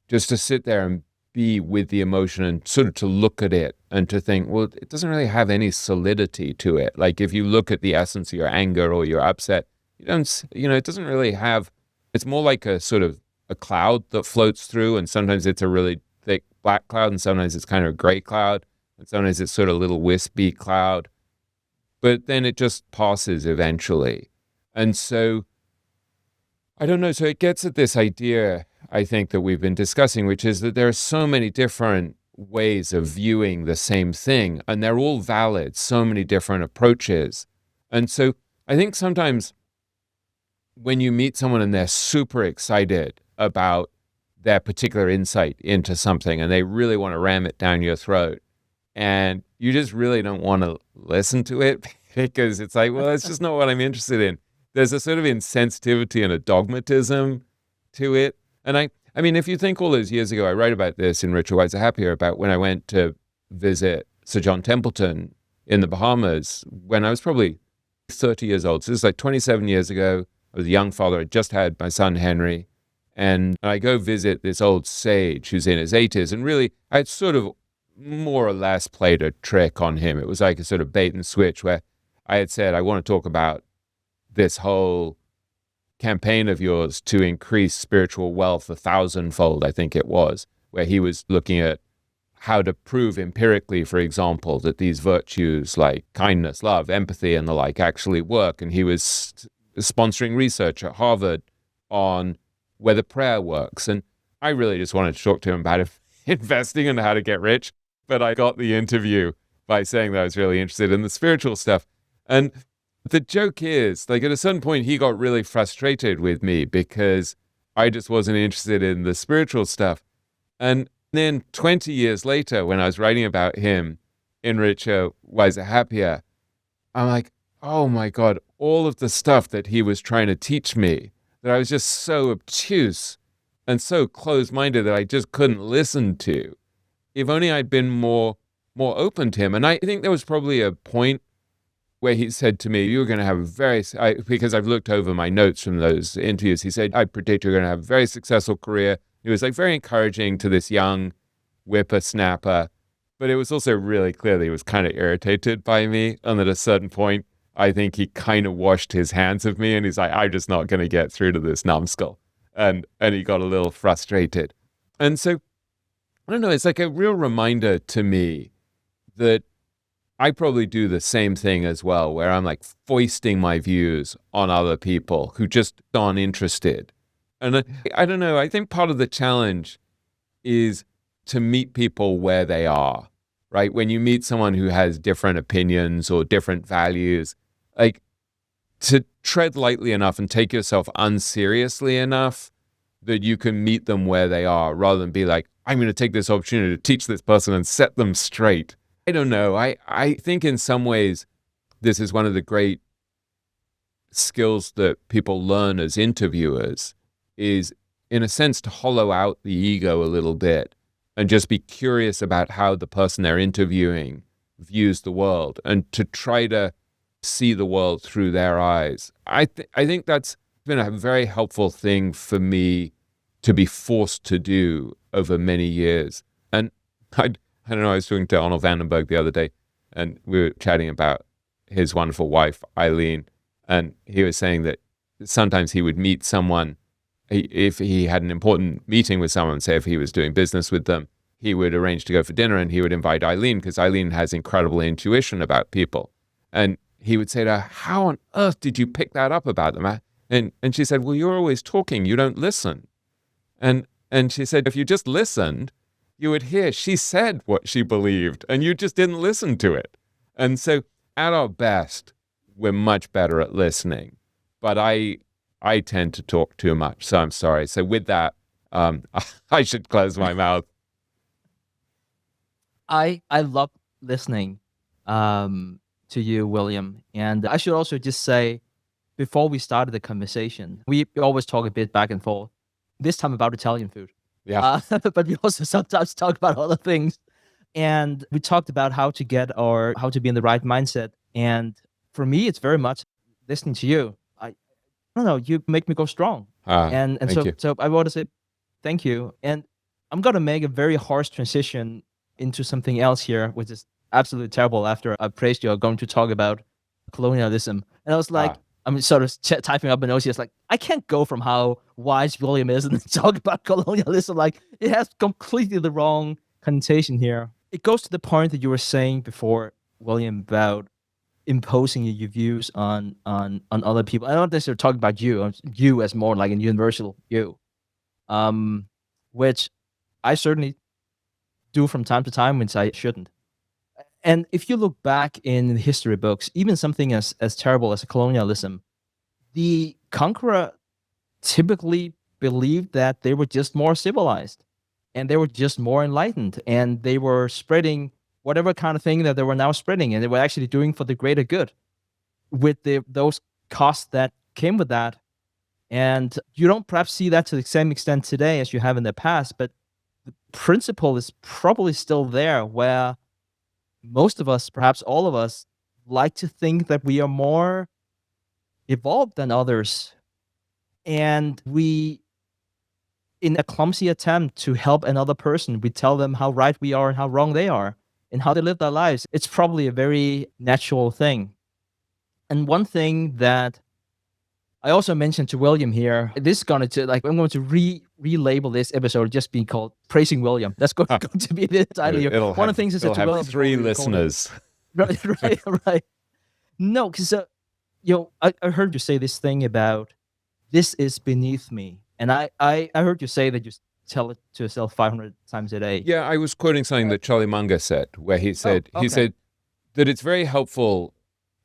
Speaker 1: just to sit there and be with the emotion and sort of to look at it and to think, well, it doesn't really have any solidity to it. Like if you look at the essence of your anger or your upset, it doesn't really have, it's more like a sort of a cloud that floats through, and sometimes it's a really thick black cloud and sometimes it's kind of a gray cloud. And sometimes it's sort of a little wispy cloud, but then it just passes eventually. And so, I don't know, so it gets at this idea, I think, that we've been discussing, which is that there are so many different ways of viewing the same thing, and they're all valid, so many different approaches. And so I think sometimes when you meet someone and they're super excited about their particular insight into something and they really want to ram it down your throat, and you just really don't want to listen to it because it's like, well, it's just not what I'm interested in. There's a sort of insensitivity and a dogmatism to it. And I mean, if you think all those years ago, I write about this in Richer Wiser Happier, about when I went to visit Sir John Templeton in the Bahamas when I was probably 30 years old. So this is like 27 years ago. I was a young father. I just had my son, Henry. And I go visit this old sage who's in his 80s. And really, I'd sort of more or less played a trick on him. It was like a sort of bait and switch where I had said, I want to talk about this whole campaign of yours to increase spiritual wealth 1,000-fold, I think it was, where he was looking at how to prove empirically, for example, that these virtues like kindness, love, empathy, and the like actually work. And he was sponsoring research at Harvard on whether prayer works. And I really just wanted to talk to him about investing and how to get rich. But I got the interview by saying that I was really interested in the spiritual stuff. And the joke is, like, at a certain point, he got really frustrated with me because I just wasn't interested in the spiritual stuff. And then 20 years later, when I was writing about him in Richer, Wiser, Happier, I'm like, oh my God, all of the stuff that he was trying to teach me, that I was just so obtuse and so closed-minded that I just couldn't listen to. If only I'd been more open to him. And I think there was probably a point where he said to me, you're going to have because I've looked over my notes from those interviews, he said, I predict you're going to have a very successful career. He was like very encouraging to this young whippersnapper, but it was also really clear that he was kind of irritated by me. And at a certain point, I think he kind of washed his hands of me and he's like, I'm just not going to get through to this numbskull. And he got a little frustrated. And so, I don't know, it's like a real reminder to me that I probably do the same thing as well, where I'm like foisting my views on other people who just aren't interested. And I don't know, I think part of the challenge is to meet people where they are, right? When you meet someone who has different opinions or different values, like to tread lightly enough and take yourself unseriously enough that you can meet them where they are, rather than be like, I'm going to take this opportunity to teach this person and set them straight. I don't know. I think in some ways, this is one of the great skills that people learn as interviewers, is in a sense to hollow out the ego a little bit and just be curious about how the person they're interviewing views the world and to try to see the world through their eyes. I think that's been a very helpful thing for me to be forced to do over many years. And I don't know, I was talking to Arnold Vandenberg the other day, and we were chatting about his wonderful wife, Eileen, and he was saying that sometimes he would meet someone, if he had an important meeting with someone, say if he was doing business with them, he would arrange to go for dinner and he would invite Eileen because Eileen has incredible intuition about people. And he would say to her, how on earth did you pick that up about them? And she said, well, you're always talking, you don't listen. And she said, if you just listened, you would hear she said what she believed and you just didn't listen to it. And so at our best, we're much better at listening. But I tend to talk too much, so I'm sorry. So with that, I should close my mouth.
Speaker 3: I love listening to you, William. And I should also just say, before we started the conversation, we always talk a bit back and forth, this time about Italian food.
Speaker 1: Yeah.
Speaker 3: But we also sometimes talk about other things. And we talked about how to be in the right mindset. And for me, it's very much listening to you. I don't know, you make me go strong. And so I want to say thank you. And I'm going to make a very harsh transition into something else here, which is absolutely terrible after I praised you. I'm going to talk about colonialism. And I was like, I'm sort of typing up a note here. It's like, I can't go from how wise William is and then talk about colonialism. Like, it has completely the wrong connotation here. It goes to the point that you were saying before, William, about imposing your views on other people. I don't necessarily talk about you as more like a universal you, which I certainly do from time to time, which I shouldn't. And if you look back in history books, even something as terrible as colonialism, the conqueror typically believed that they were just more civilized and they were just more enlightened and they were spreading whatever kind of thing that they were now spreading, and they were actually doing for the greater good with those costs that came with that. And you don't perhaps see that to the same extent today as you have in the past, but the principle is probably still there, where most of us, perhaps all of us, like to think that we are more evolved than others. And we, in a clumsy attempt to help another person, we tell them how right we are and how wrong they are and how they live their lives. It's probably a very natural thing. And one thing that I also mentioned to William here, this is going to I'm going to relabel this episode just being called Praising William. That's going to be the title here. One of the things I said to William,
Speaker 1: three listeners.
Speaker 3: Right. No, because I heard you say this thing about this is beneath me, and I heard you say that you tell it to yourself 500 times a day.
Speaker 1: Yeah, I was quoting something that Charlie Munger said, where he said that it's very helpful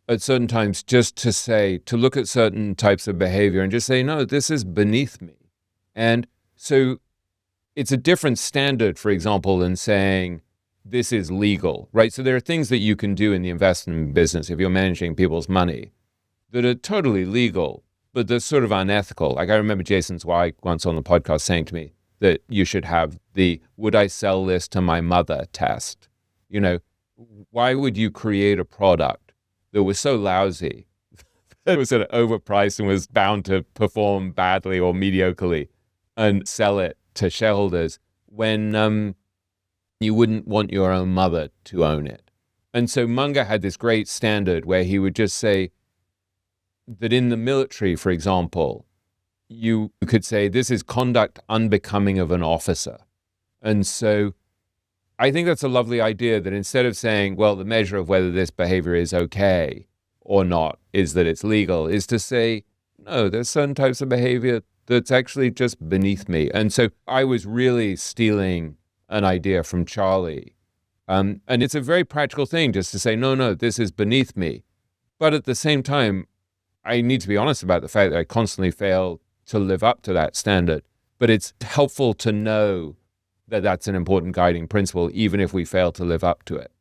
Speaker 1: at certain times just to look at certain types of behavior and just say, no, this is beneath me. And so it's a different standard, for example, than saying this is legal, right? So there are things that you can do in the investment business if you're managing people's money that are totally legal, but they're sort of unethical. Like I remember Jason Zweig once on the podcast saying to me that you should have the would I sell this to my mother test. Why would you create a product that was so lousy, that was sort of overpriced and was bound to perform badly or mediocrely and sell it to shareholders when you wouldn't want your own mother to own it? And so Munger had this great standard where he would just say that in the military, for example, you could say this is conduct unbecoming of an officer. And so I think that's a lovely idea, that instead of saying, well, the measure of whether this behavior is okay or not is that it's legal, is to say, no, there's certain types of behavior that's actually just beneath me. And so I was really stealing an idea from Charlie. And it's a very practical thing just to say, no, this is beneath me. But at the same time, I need to be honest about the fact that I constantly fail to live up to that standard. But it's helpful to know that that's an important guiding principle, even if we fail to live up to it.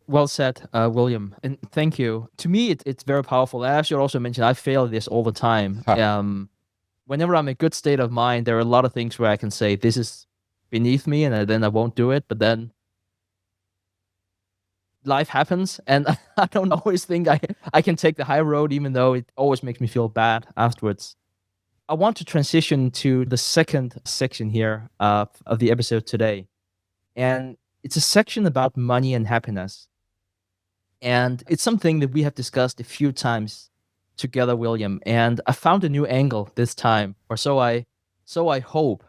Speaker 3: Well said, William, and thank you. To me, it's very powerful. I should also mention I fail at this all the time. Whenever I'm in a good state of mind, there are a lot of things where I can say this is beneath me, and then I won't do it. But then life happens, and I don't always think I can take the high road, even though it always makes me feel bad afterwards. I want to transition to the second section here of the episode today. And it's a section about money and happiness. And it's something that we have discussed a few times together, William. And I found a new angle this time, or so I hope.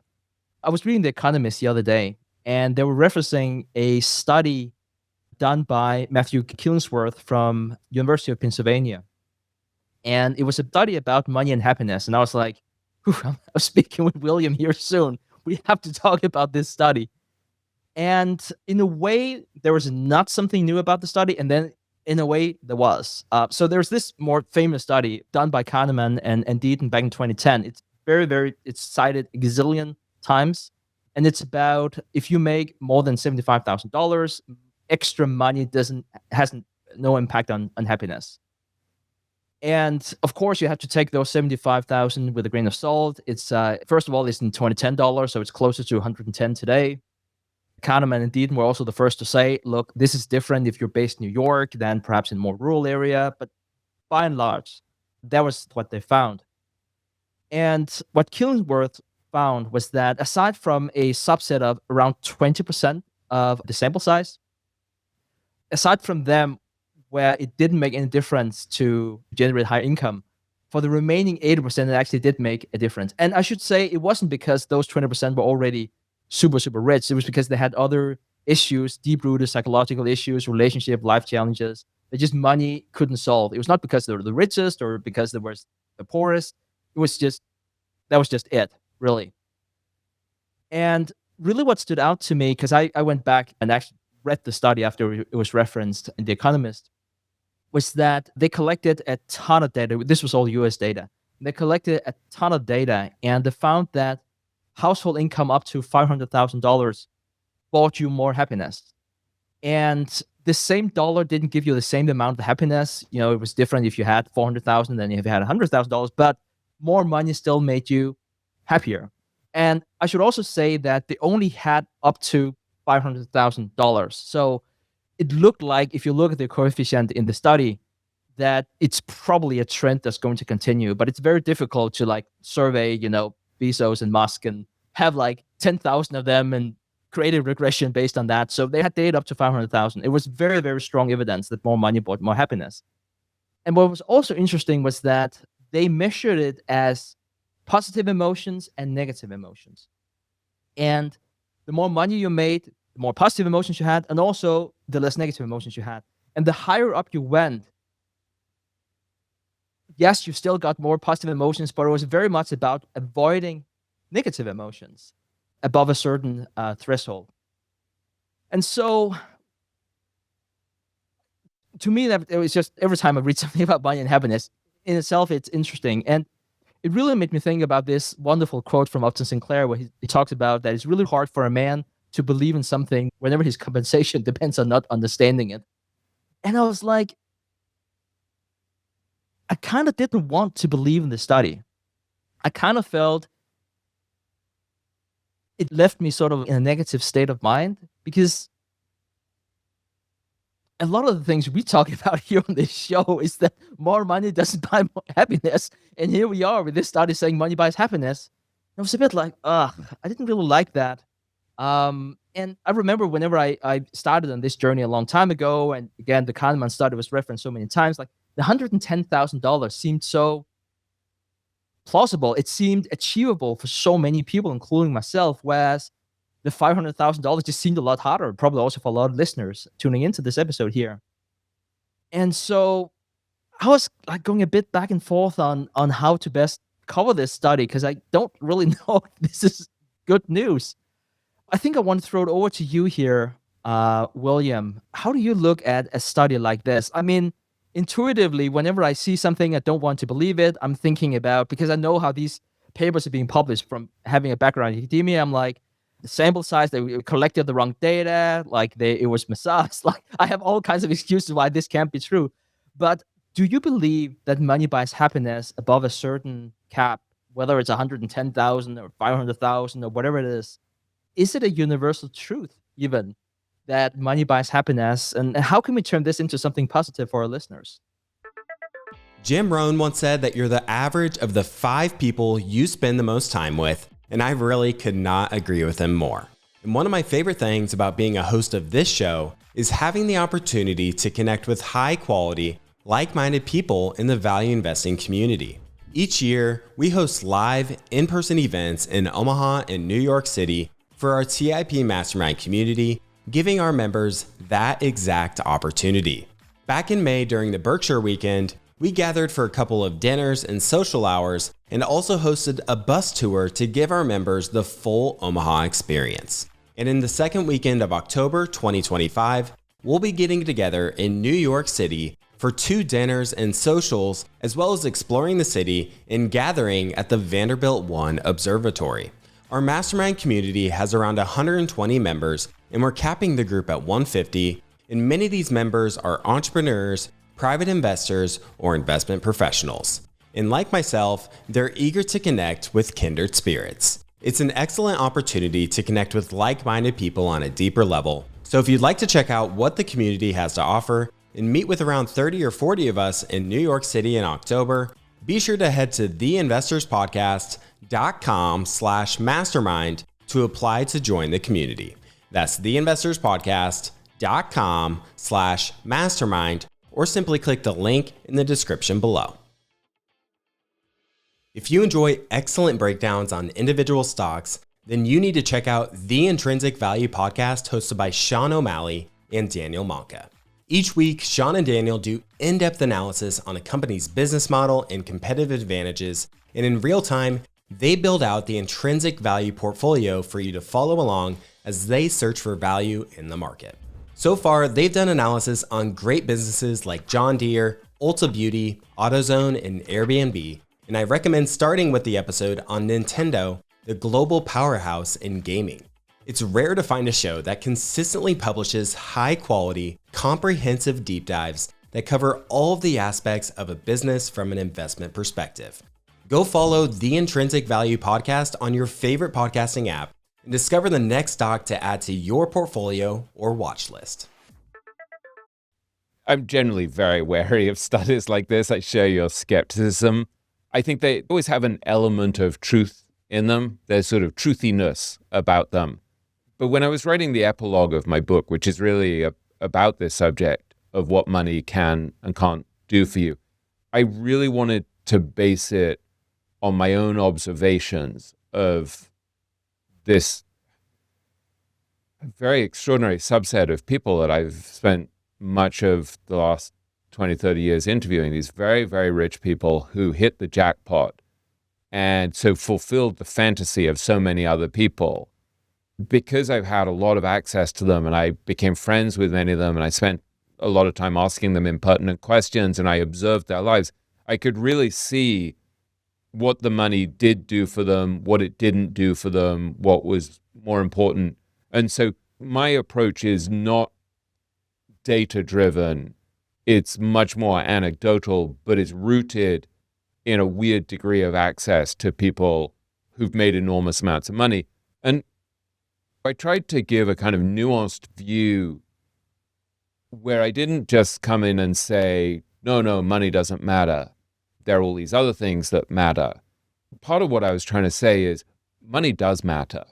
Speaker 3: I was reading The Economist the other day, and they were referencing a study done by Matthew Killingsworth from University of Pennsylvania. And it was a study about money and happiness. And I was like, I'm speaking with William here soon. We have to talk about this study. And in a way, there was not something new about the study. And then in a way, there was. So there's this more famous study done by Kahneman and Deaton back in 2010. It's it's cited a gazillion times. And it's about if you make more than $75,000, extra money has no impact on happiness. And of course, you have to take those 75,000 with a grain of salt. It's first of all, it's in 2010 dollars, so it's closer to 110 today. Kahneman and Deaton were also the first to say, look, this is different if you're based in New York than perhaps in a more rural area. But by and large, that was what they found. And what Killingsworth found was that aside from a subset of around 20% of the sample size, aside from them, where it didn't make any difference to generate higher income, for the remaining 80%, it actually did make a difference. And I should say it wasn't because those 20% were already super, super rich. It was because they had other issues, deep-rooted psychological issues, relationship, life challenges that just money couldn't solve. It was not because they were the richest or because they were the poorest. It was just, that was just it, really. And really what stood out to me, because I went back and actually read the study after it was referenced in The Economist, was that they collected a ton of data. This was all US data. They collected a ton of data, and they found that household income up to $500,000 bought you more happiness. And the same dollar didn't give you the same amount of happiness. You know, it was different if you had $400,000 than if you had $100,000, but more money still made you happier. And I should also say that they only had up to $500,000. So it looked like, if you look at the coefficient in the study, that it's probably a trend that's going to continue. But it's very difficult to survey, Bezos and Musk and have 10,000 of them and created regression based on that. So they had data up to 500,000. It was very, very strong evidence that more money brought more happiness. And what was also interesting was that they measured it as positive emotions and negative emotions. And the more money you made, the more positive emotions you had, and also the less negative emotions you had. And the higher up you went, yes, you still got more positive emotions, but it was very much about avoiding negative emotions above a certain threshold. And so, to me, that it was just every time I read something about money and happiness, in itself, it's interesting. And it really made me think about this wonderful quote from Upton Sinclair, where he talks about that it's really hard for a man to believe in something whenever his compensation depends on not understanding it. And I was like, I kind of didn't want to believe in the study. I kind of felt it left me sort of in a negative state of mind, because a lot of the things we talk about here on this show is that more money doesn't buy more happiness. And here we are with this study saying money buys happiness. I was a bit like, I didn't really like that. And I remember whenever I started on this journey a long time ago, and again, the Kahneman study was referenced so many times, like the $110,000 seemed so plausible. It seemed achievable for so many people, including myself, whereas the $500,000 just seemed a lot harder, probably also for a lot of listeners tuning into this episode here. And so I was like going a bit back and forth on how to best cover this study, because I don't really know if this is good news. I think I want to throw it over to you here, William. How do you look at a study like this? I mean, intuitively, whenever I see something, I don't want to believe it. I'm thinking about, because I know how these papers are being published from having a background in academia, I'm like, the sample size, they collected the wrong data, like it was massaged. Like, I have all kinds of excuses why this can't be true. But do you believe that money buys happiness above a certain cap, whether it's 110,000 or 500,000 or whatever it is? Is it a universal truth even that money buys happiness? And how can we turn this into something positive for our listeners?
Speaker 2: Jim Rohn once said that you're the average of the 5 people you spend the most time with, and I really could not agree with him more. And one of my favorite things about being a host of this show is having the opportunity to connect with high quality, like-minded people in the value investing community. Each year, we host live in-person events in Omaha and New York City for our TIP Mastermind community, giving our members that exact opportunity. Back in May during the Berkshire weekend, we gathered for a couple of dinners and social hours, and also hosted a bus tour to give our members the full Omaha experience. And in the second weekend of October 2025, we'll be getting together in New York City for 2 dinners and socials, as well as exploring the city and gathering at the Vanderbilt One Observatory. Our mastermind community has around 120 members, and we're capping the group at 150, and many of these members are entrepreneurs, private investors, or investment professionals. And like myself, they're eager to connect with kindred spirits. It's an excellent opportunity to connect with like-minded people on a deeper level. So if you'd like to check out what the community has to offer and meet with around 30 or 40 of us in New York City in October, be sure to head to theinvestorspodcast.com/mastermind to apply to join the community. That's theinvestorspodcast.com/mastermind, or simply click the link in the description below. If you enjoy excellent breakdowns on individual stocks, then you need to check out the Intrinsic Value podcast hosted by Sean O'Malley and Daniel Monka. Each week, Sean and Daniel do in-depth analysis on a company's business model and competitive advantages, and in real time, they build out the intrinsic value portfolio for you to follow along as they search for value in the market. So far, they've done analysis on great businesses like John Deere, Ulta Beauty, AutoZone, and Airbnb, and I recommend starting with the episode on Nintendo, the global powerhouse in gaming. It's rare to find a show that consistently publishes high-quality, comprehensive deep dives that cover all of the aspects of a business from an investment perspective. Go follow the Intrinsic Value podcast on your favorite podcasting app and discover the next stock to add to your portfolio or watch list.
Speaker 1: I'm generally very wary of studies like this. I share your skepticism. I think they always have an element of truth in them. There's sort of truthiness about them. But when I was writing the epilogue of my book, which is really about this subject of what money can and can't do for you, I really wanted to base it on my own observations of this very extraordinary subset of people that I've spent much of the last 20, 30 years interviewing, these very, very rich people who hit the jackpot and so fulfilled the fantasy of so many other people. Because I've had a lot of access to them and I became friends with many of them and I spent a lot of time asking them impertinent questions and I observed their lives, I could really see what the money did do for them, what it didn't do for them, what was more important. And so my approach is not data-driven. It's much more anecdotal, but it's rooted in a weird degree of access to people who've made enormous amounts of money. And I tried to give a kind of nuanced view where I didn't just come in and say, no, money doesn't matter. There are all these other things that matter. Part of what I was trying to say is money does matter,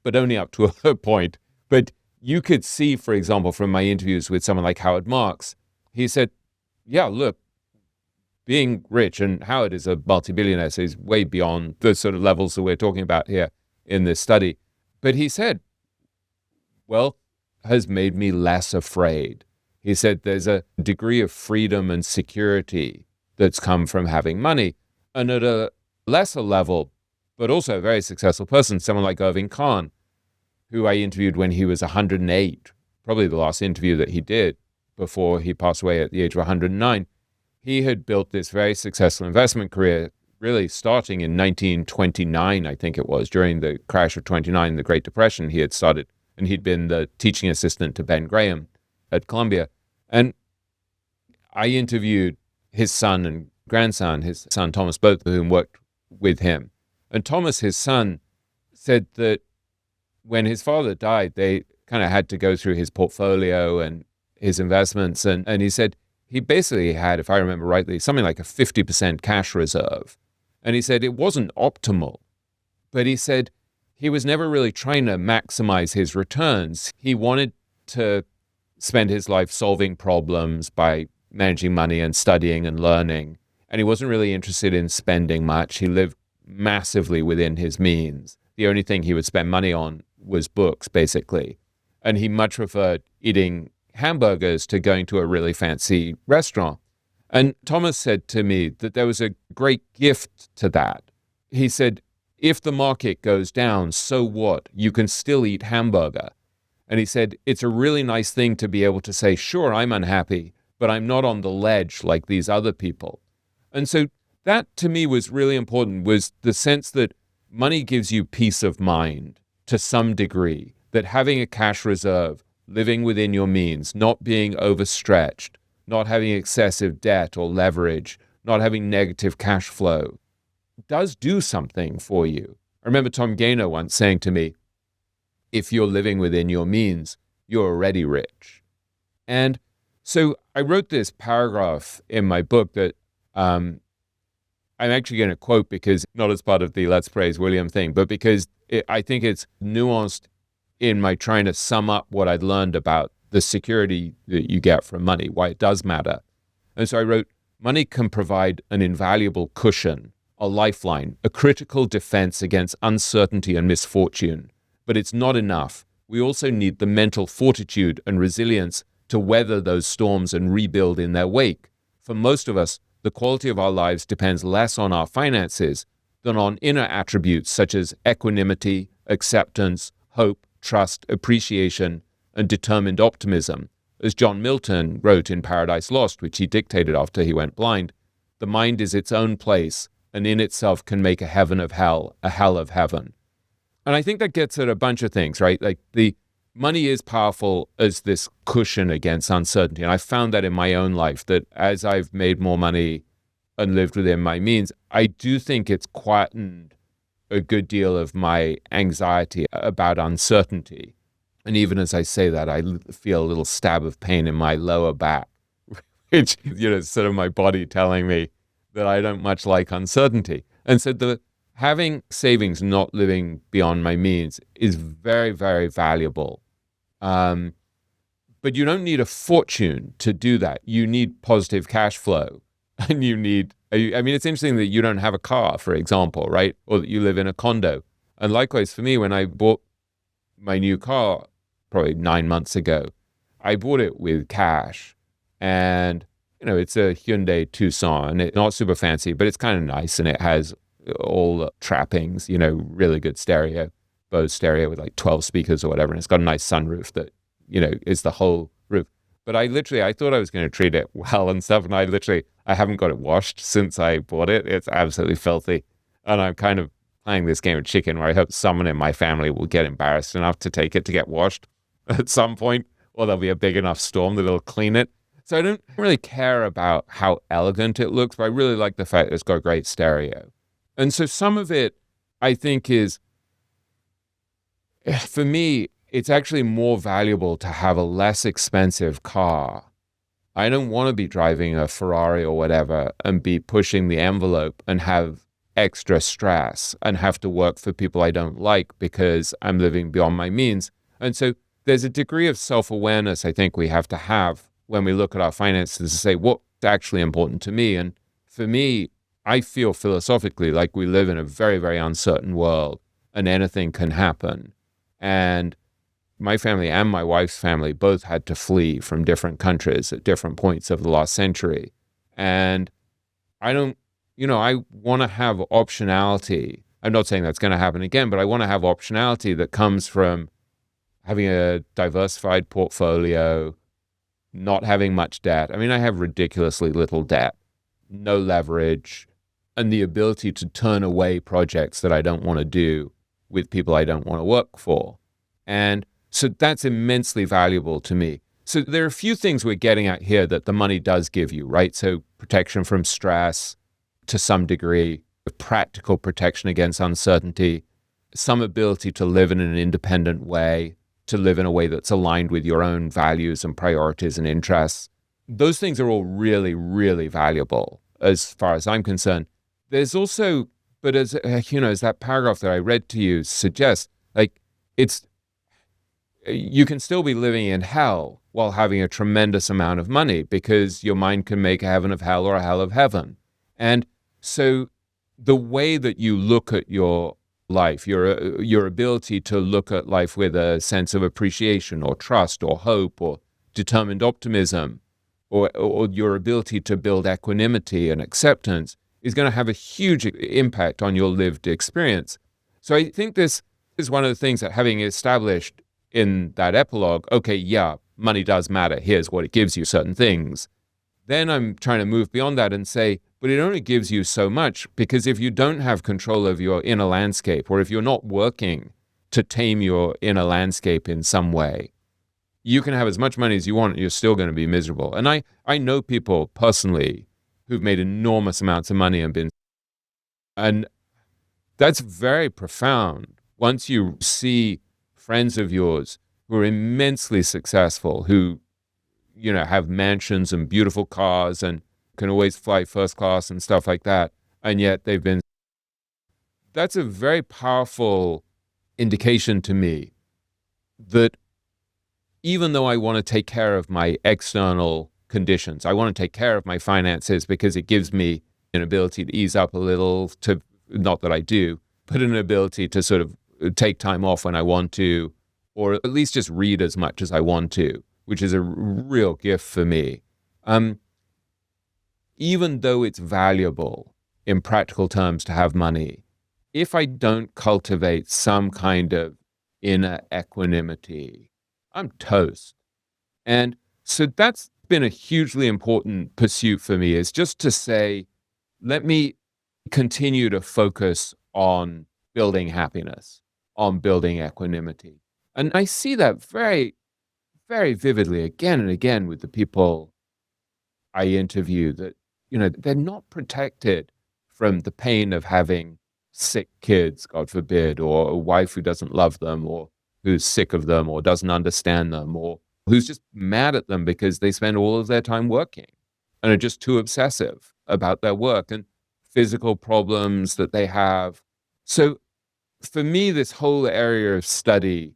Speaker 1: but only up to a point. But you could see, for example, from my interviews with someone like Howard Marks, he said, yeah, look, being rich, and Howard is a multi-billionaire, so he's way beyond the sort of levels that we're talking about here in this study. But he said, wealth has made me less afraid. He said there's a degree of freedom and security that's come from having money. And at a lesser level, but also a very successful person, someone like Irving Kahn, who I interviewed when he was 108, probably the last interview that he did before he passed away at the age of 109. He had built this very successful investment career, really starting in 1929, I think it was, during the crash of 29, the Great Depression. He had started, and he'd been the teaching assistant to Ben Graham at Columbia. And I interviewed his son and grandson, his son Thomas, both of whom worked with him. And Thomas, his son, said that when his father died, they kind of had to go through his portfolio and his investments. And he said he basically had, if I remember rightly, something like a 50% cash reserve. And he said it wasn't optimal, but he said he was never really trying to maximize his returns. He wanted to spend his life solving problems by managing money and studying and learning. And he wasn't really interested in spending much. He lived massively within his means. The only thing he would spend money on was books, basically. And he much preferred eating hamburgers to going to a really fancy restaurant. And Thomas said to me that there was a great gift to that. He said, if the market goes down, so what? You can still eat hamburger. And he said, it's a really nice thing to be able to say, sure, I'm unhappy, but I'm not on the ledge like these other people. And so that to me was really important, was the sense that money gives you peace of mind to some degree, that having a cash reserve, living within your means, not being overstretched, not having excessive debt or leverage, not having negative cash flow, does do something for you. I remember Tom Gaynor once saying to me, if you're living within your means, you're already rich. And so I wrote this paragraph in my book that I'm actually going to quote, because not as part of the Let's Praise William thing, but because I think it's nuanced in my trying to sum up what I'd learned about the security that you get from money, why it does matter. And so I wrote, money can provide an invaluable cushion, a lifeline, a critical defense against uncertainty and misfortune. But it's not enough. We also need the mental fortitude and resilience to weather those storms and rebuild in their wake. For most of us, the quality of our lives depends less on our finances than on inner attributes such as equanimity, acceptance, hope, trust, appreciation, and determined optimism. As John Milton wrote in Paradise Lost, which he dictated after he went blind, the mind is its own place, and in itself can make a heaven of hell, a hell of heaven. And I think that gets at a bunch of things, right? Like the money is powerful as this cushion against uncertainty. And I found that in my own life, that as I've made more money and lived within my means, I do think it's quietened a good deal of my anxiety about uncertainty. And even as I say that, I feel a little stab of pain in my lower back, which, sort of my body telling me that I don't much like uncertainty. And so having savings, not living beyond my means, is very, very valuable. But you don't need a fortune to do that. You need positive cash flow. And you need, I mean, it's interesting that you don't have a car, for example, right? Or that you live in a condo. And likewise for me, when I bought my new car, probably 9 months ago, I bought it with cash. And, it's a Hyundai Tucson. It's not super fancy, but it's kind of nice. And it has all the trappings, really good stereo, Bose stereo with like 12 speakers or whatever. And it's got a nice sunroof that, is the whole roof. But I thought I was going to treat it well and stuff. And I haven't got it washed since I bought it. It's absolutely filthy. And I'm kind of playing this game of chicken where I hope someone in my family will get embarrassed enough to take it to get washed at some point, or there'll be a big enough storm that it'll clean it. So I don't really care about how elegant it looks, but I really like the fact that it's got a great stereo. And so some of it, I think, is, for me, it's actually more valuable to have a less expensive car. I don't want to be driving a Ferrari or whatever and be pushing the envelope and have extra stress and have to work for people I don't like because I'm living beyond my means. And so there's a degree of self-awareness I think we have to have when we look at our finances to say, what's actually important to me? And for me, I feel philosophically like we live in a very, very uncertain world and anything can happen. And my family and my wife's family both had to flee from different countries at different points of the last century. And I want to have optionality. I'm not saying that's going to happen again, but I want to have optionality that comes from having a diversified portfolio, not having much debt. I mean, I have ridiculously little debt, no leverage, and the ability to turn away projects that I don't want to do with people I don't want to work for. And so that's immensely valuable to me. So there are a few things we're getting at here that the money does give you, right? So protection from stress to some degree, practical protection against uncertainty, some ability to live in an independent way, to live in a way that's aligned with your own values and priorities and interests. Those things are all really, really valuable as far as I'm concerned. There's also, but as that paragraph that I read to you suggests, you can still be living in hell while having a tremendous amount of money because your mind can make a heaven of hell or a hell of heaven. And so the way that you look at your life, your ability to look at life with a sense of appreciation or trust or hope or determined optimism, or your ability to build equanimity and acceptance is going to have a huge impact on your lived experience. So I think this is one of the things that, having established in that epilogue, okay, yeah, money does matter. Here's what it gives you, certain things. Then I'm trying to move beyond that and say, but it only gives you so much, because if you don't have control of your inner landscape, or if you're not working to tame your inner landscape in some way, you can have as much money as you want, and you're still going to be miserable. And I know people personally who've made enormous amounts of money and that's very profound. Once you see friends of yours who are immensely successful, who, have mansions and beautiful cars and can always fly first class and stuff like that, and yet that's a very powerful indication to me that even though I want to take care of my external conditions, I want to take care of my finances because it gives me an ability to ease up a little, not that I do, but an ability to sort of take time off when I want to, or at least just read as much as I want to, which is a real gift for me. Even though it's valuable in practical terms to have money, if I don't cultivate some kind of inner equanimity, I'm toast. And so that's been a hugely important pursuit for me, is just to say, let me continue to focus on building happiness, on building equanimity. And I see that very, very vividly again and again with the people I interview, that, they're not protected from the pain of having sick kids, God forbid, or a wife who doesn't love them, or who's sick of them, or doesn't understand them, or who's just mad at them because they spend all of their time working and are just too obsessive about their work, and physical problems that they have, So for me, this whole area of study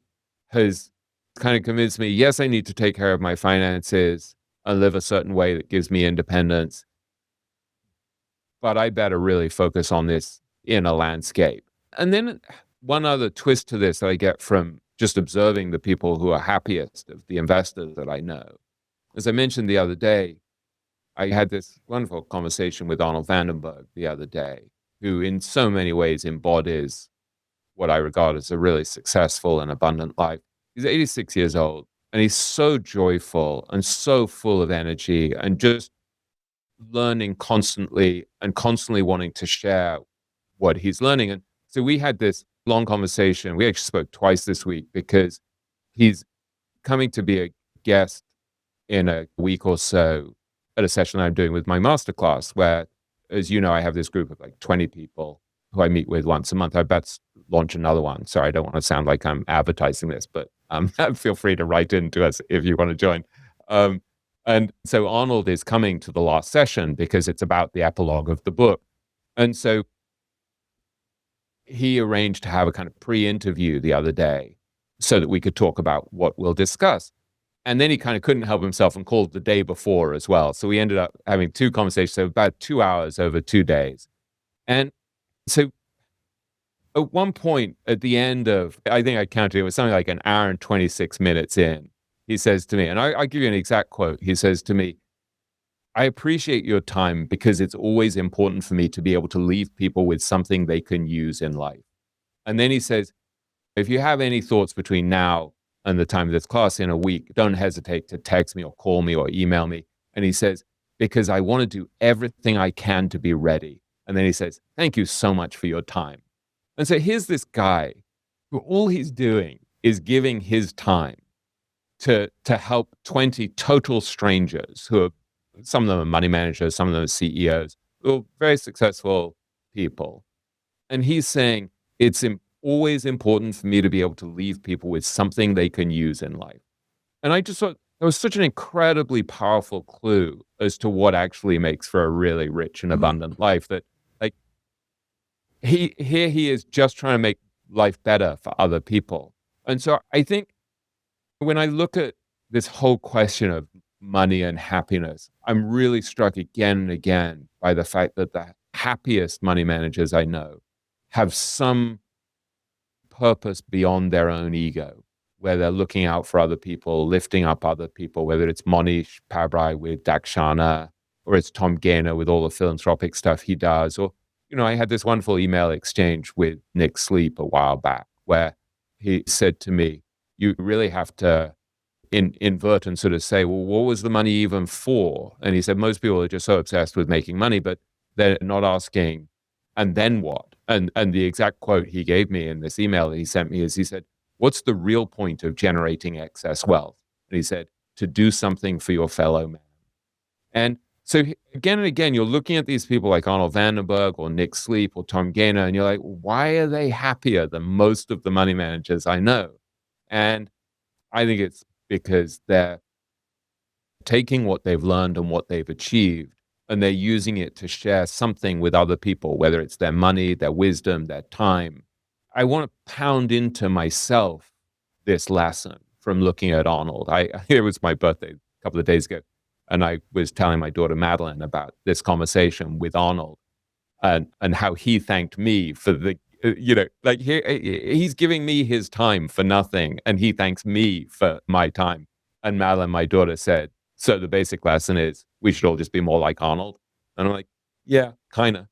Speaker 1: has kind of convinced me, yes, I need to take care of my finances and live a certain way that gives me independence, but I better really focus on this inner landscape. And then one other twist to this that I get from just observing the people who are happiest of the investors that I know. As I mentioned the other day, I had this wonderful conversation with Arnold Vandenberg the other day, who in so many ways embodies what I regard as a really successful and abundant life. He's 86 years old, and he's so joyful and so full of energy and just learning constantly and constantly wanting to share what he's learning. And so we had this long conversation. We actually spoke twice this week because he's coming to be a guest in a week or so at a session I'm doing with my masterclass, where, as you know, I have this group of like 20 people who I meet with once a month. I about to launch another one. Sorry, I don't want to sound like I'm advertising this, but feel free to write in to us if you want to join. And so Arnold is coming to the last session because it's about the epilogue of the book. And so he arranged to have a kind of pre-interview the other day so that we could talk about what we'll discuss. And then he kind of couldn't help himself and called the day before as well. So we ended up having two conversations, so about 2 hours over 2 days. And so at one point at the end of, I think I counted, it was something like an hour and 26 minutes in, he says to me, and I give you an exact quote, he says to me, "I appreciate your time because it's always important for me to be able to leave people with something they can use in life." And then he says, "If you have any thoughts between now and the time of this class in a week, don't hesitate to text me or call me or email me." And he says, "Because I want to do everything I can to be ready." And then he says, "Thank you so much for your time." And so here's this guy who all he's doing is giving his time to help 20 total strangers who are, some of them are money managers, some of them are CEOs, who are very successful people. And he's saying, it's always important for me to be able to leave people with something they can use in life. And I just thought it was such an incredibly powerful clue as to what actually makes for a really rich and abundant life, that like he is just trying to make life better for other people. And so I think when I look at this whole question of money and happiness, I'm really struck again and again by the fact that the happiest money managers I know have some purpose beyond their own ego, where they're looking out for other people, lifting up other people, whether it's Monish Pabrai with Dakshana, or it's Tom Gaynor with all the philanthropic stuff he does. Or, I had this wonderful email exchange with Nick Sleep a while back, where he said to me, you really have to invert and sort of say, well, what was the money even for? And he said, most people are just so obsessed with making money, but they're not asking, and then what? And the exact quote he gave me in this email that he sent me is, he said, what's the real point of generating excess wealth? And he said, to do something for your fellow man. And so again and again, you're looking at these people like Arnold Vandenberg or Nick Sleep or Tom Gaynor, and you're like, why are they happier than most of the money managers I know? And I think it's because they're taking what they've learned and what they've achieved, and they're using it to share something with other people, whether it's their money, their wisdom, their time. I want to pound into myself this lesson from looking at Arnold. It was my birthday a couple of days ago, and I was telling my daughter Madeline about this conversation with Arnold and how he thanked me for the, like he's giving me his time for nothing, and he thanks me for my time. And Madeline, my daughter, said, so the basic lesson is we should all just be more like Arnold. And I'm like, yeah, kind of.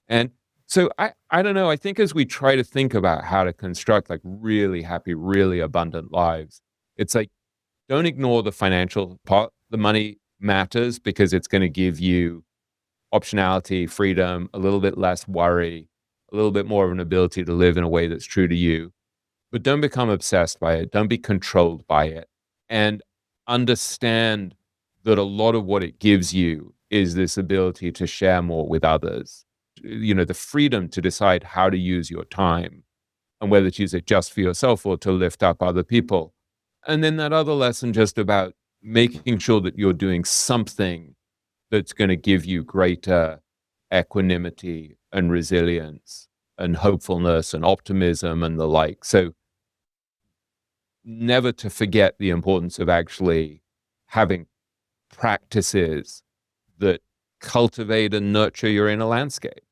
Speaker 1: And so I don't know. I think as we try to think about how to construct like really happy, really abundant lives, it's like, don't ignore the financial part. The money matters because it's going to give you optionality, freedom, a little bit less worry, a little bit more of an ability to live in a way that's true to you. But don't become obsessed by it. Don't be controlled by it. And understand that a lot of what it gives you is this ability to share more with others. The freedom to decide how to use your time and whether to use it just for yourself or to lift up other people. And then that other lesson just about making sure that you're doing something that's going to give you greater equanimity and resilience and hopefulness and optimism and the like. So never to forget the importance of actually having practices that cultivate and nurture your inner landscape.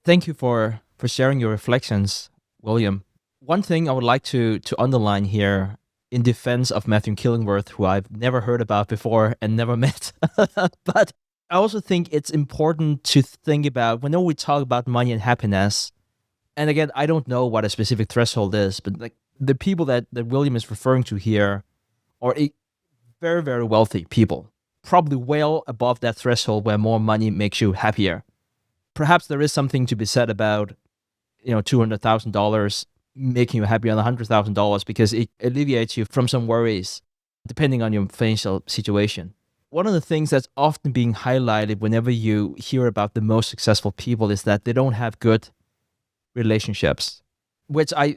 Speaker 3: Thank you for sharing your reflections, William. One thing I would like to underline here in defense of Matthew Killingworth, who I've never heard about before and never met, but I also think it's important to think about whenever we talk about money and happiness. And again, I don't know what a specific threshold is, but like the people that William is referring to here are very, very wealthy people, probably well above that threshold where more money makes you happier. Perhaps there is something to be said about, $200,000 making you happier than $100,000 because it alleviates you from some worries, depending on your financial situation. One of the things that's often being highlighted whenever you hear about the most successful people is that they don't have good relationships, which I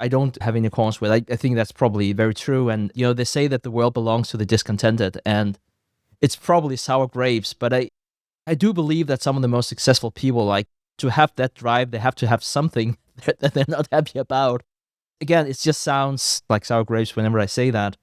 Speaker 3: don't have any qualms with. I think that's probably very true. And, they say that the world belongs to the discontented, and it's probably sour grapes, but I do believe that some of the most successful people, like, to have that drive, they have to have something that they're not happy about. Again, it just sounds like sour grapes whenever I say that,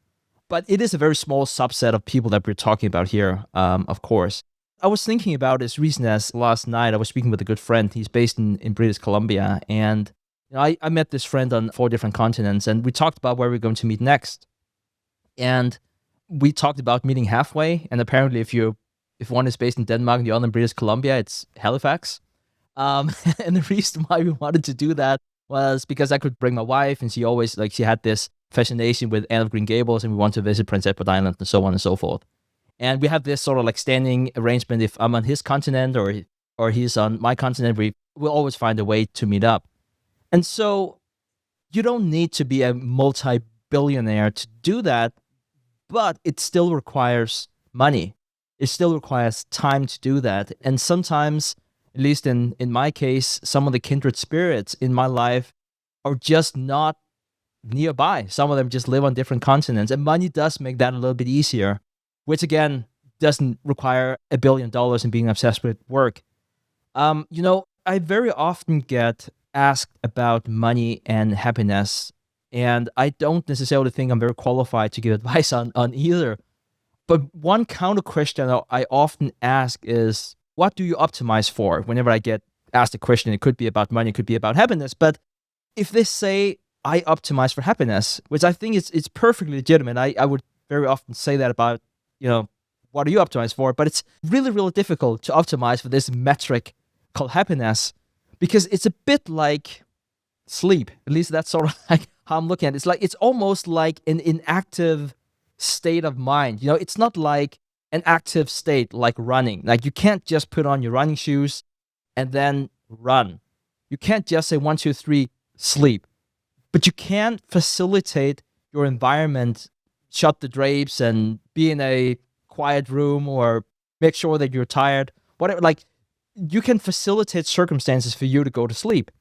Speaker 3: but it is a very small subset of people that we're talking about here, of course. I was thinking about as recent as last night. I was speaking with a good friend. He's based in British Columbia, and I met this friend on 4 different continents, and we talked about where we're going to meet next. And we talked about meeting halfway, and apparently if one is based in Denmark and the other in British Columbia, it's Halifax. And the reason why we wanted to do that was because I could bring my wife, and she had this fascination with Anne of Green Gables, and we want to visit Prince Edward Island and so on and so forth. And we have this sort of like standing arrangement. If I'm on his continent or he's on my continent, we'll always find a way to meet up. And so you don't need to be a multi-billionaire to do that, but it still requires money. It still requires time to do that. And sometimes, at least in my case, some of the kindred spirits in my life are just not nearby. Some of them just live on different continents, and money does make that a little bit easier, which again doesn't require $1 billion and being obsessed with work. I very often get asked about money and happiness, and I don't necessarily think I'm very qualified to give advice on either. But one counter question I often ask is, what do you optimize for? Whenever I get asked a question, it could be about money, it could be about happiness. But if they say I optimize for happiness, which I think it's perfectly legitimate, I would very often say that about, what do you optimize for? But it's really, really difficult to optimize for this metric called happiness, because it's a bit like sleep. At least that's sort of like how I'm looking at it. It's almost like an inactive state of mind. It's not like an active state like running. Like, you can't just put on your running shoes and then run. You can't just say 1, 2, 3, sleep. But you can facilitate your environment, shut the drapes and be in a quiet room, or make sure that you're tired. Whatever, like, you can facilitate circumstances for you to go to sleep.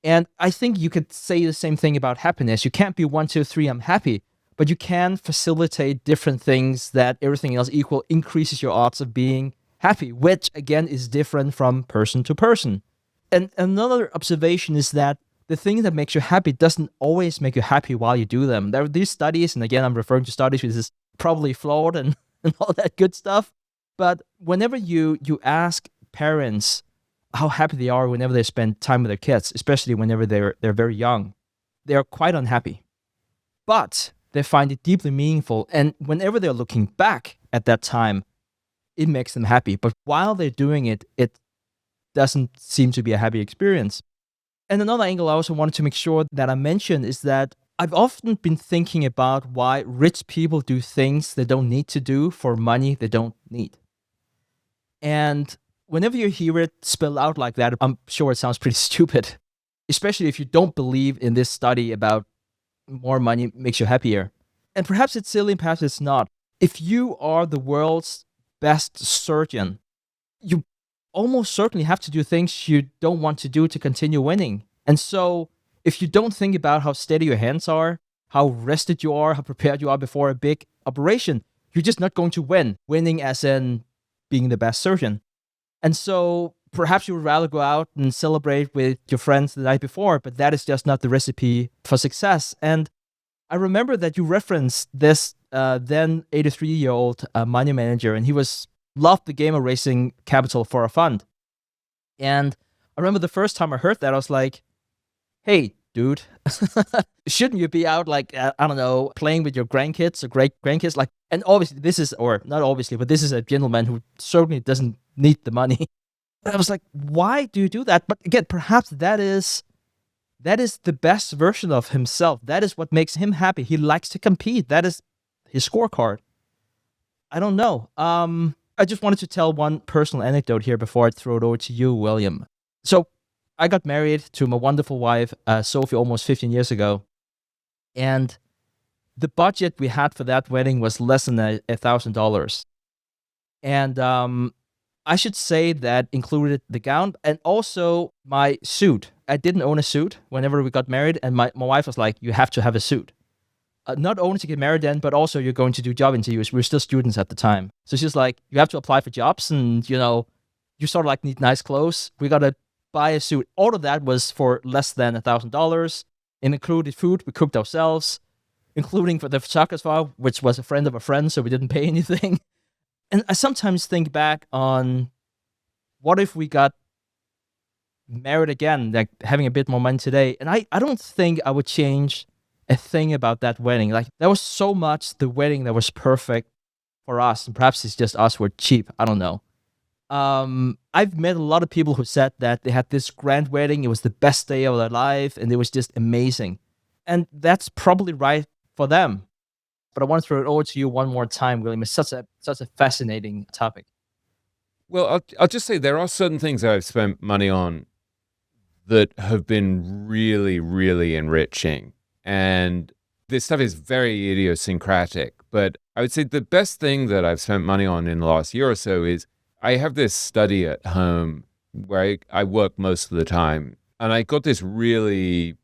Speaker 3: And I think you could say the same thing about happiness. You can't be 1, 2, 3, I'm happy. But you can facilitate different things that, everything else equal, increases your odds of being happy, which again is different from person to person. And another observation is that the thing that makes you happy doesn't always make you happy while you do them. There are these studies, and again, I'm referring to studies which is probably flawed and all that good stuff. But whenever you ask parents how happy they are whenever they spend time with their kids, especially whenever they're very young, they're quite unhappy. But they find it deeply meaningful, and whenever they're looking back at that time, it makes them happy. But while they're doing it, it doesn't seem to be a happy experience. And another angle I also wanted to make sure that I mention is that I've often been thinking about why rich people do things they don't need to do for money they don't need. And whenever you hear it spelled out like that, I'm sure it sounds pretty stupid, especially if you don't believe in this study about more money makes you happier. And perhaps it's silly, perhaps it's not. If you are the world's best surgeon, you almost certainly have to do things you don't want to do to continue winning. And so if you don't think about how steady your hands are, how rested you are, how prepared you are before a big operation, you're just not going to win. Winning as in being the best surgeon. And so Perhaps you would rather go out and celebrate with your friends the night before, but that is just not the recipe for success. And I remember that you referenced this then 83-year-old money manager, and he loved the game of raising capital for a fund. And I remember the first time I heard that, I was like, hey, dude, shouldn't you be out, like, I don't know, playing with your grandkids or great grandkids? Like, and obviously this is, or not obviously, but this is a gentleman who certainly doesn't need the money. But I was like, why do you do that? But again, perhaps that is the best version of himself. That is what makes him happy. He likes to compete. That is his scorecard. I don't know. I just wanted to tell one personal anecdote here before I throw it over to you, William. So I got married to my wonderful wife, Sophie, almost 15 years ago. And the budget we had for that wedding was less than $1,000. And I should say that included the gown and also my suit. I didn't own a suit whenever we got married, and my wife was like, you have to have a suit. Not only to get married then, but also you're going to do job interviews. We were still students at the time. So she's like, you have to apply for jobs, and you sort of like need nice clothes. We got to buy a suit. All of that was for less than $1,000. It included food we cooked ourselves, including for the photographer, which was a friend of a friend, so we didn't pay anything. And I sometimes think back on what if we got married again, like having a bit more money today. And I don't think I would change a thing about that wedding. Like, there was so much the wedding that was perfect for us. And perhaps it's just us who were cheap. I don't know. I've met a lot of people who said that they had this grand wedding. It was the best day of their life, and it was just amazing. And that's probably right for them. But I want to throw it over to you one more time, William. It's such a fascinating topic.
Speaker 1: Well, I'll just say there are certain things that I've spent money on that have been really, really enriching. And this stuff is very idiosyncratic. But I would say the best thing that I've spent money on in the last year or so is I have this study at home where I work most of the time. And I got this really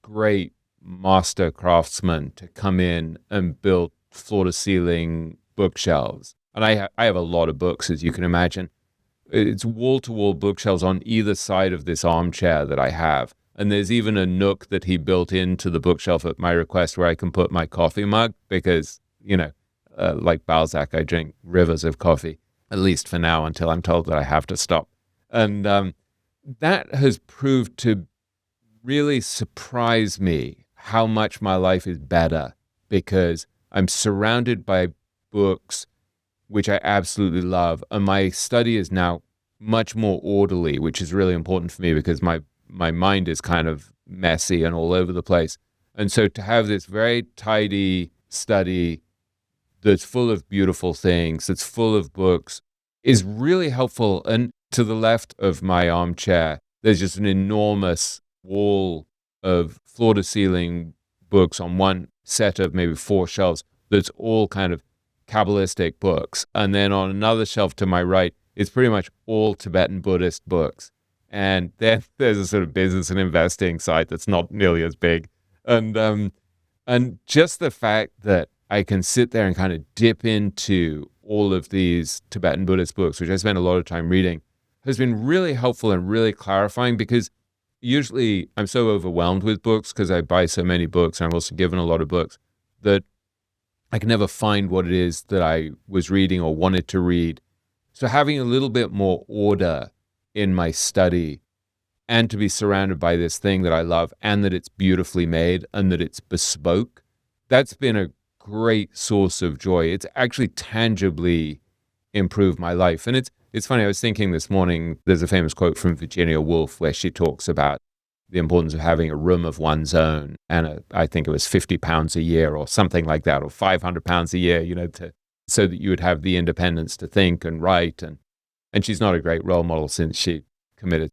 Speaker 1: great master craftsman to come in and build floor-to-ceiling bookshelves. And I have a lot of books, as you can imagine. It's wall-to-wall bookshelves on either side of this armchair that I have. And there's even a nook that he built into the bookshelf at my request where I can put my coffee mug because, like Balzac, I drink rivers of coffee, at least for now, until I'm told that I have to stop. And that has proved to really surprise me how much my life is better because I'm surrounded by books, which I absolutely love. And my study is now much more orderly, which is really important for me because my mind is kind of messy and all over the place. And so to have this very tidy study that's full of beautiful things, that's full of books, is really helpful. And to the left of my armchair, there's just an enormous wall of floor-to-ceiling books on one set of maybe 4 shelves that's all kind of Kabbalistic books. And then on another shelf to my right, it's pretty much all Tibetan Buddhist books. And then there's a sort of business and investing side that's not nearly as big. And just the fact that I can sit there and kind of dip into all of these Tibetan Buddhist books, which I spend a lot of time reading, has been really helpful and really clarifying because usually I'm so overwhelmed with books because I buy so many books and I'm also given a lot of books that I can never find what it is that I was reading or wanted to read. So having a little bit more order in my study and to be surrounded by this thing that I love and that it's beautifully made and that it's bespoke, that's been a great source of joy. It's actually tangibly improved my life. And it's funny, I was thinking this morning, there's a famous quote from Virginia Woolf where she talks about the importance of having a room of one's own. And I think it was 50 pounds a year or something like that, or 500 pounds a year, so that you would have the independence to think and write. And she's not a great role model since she committed.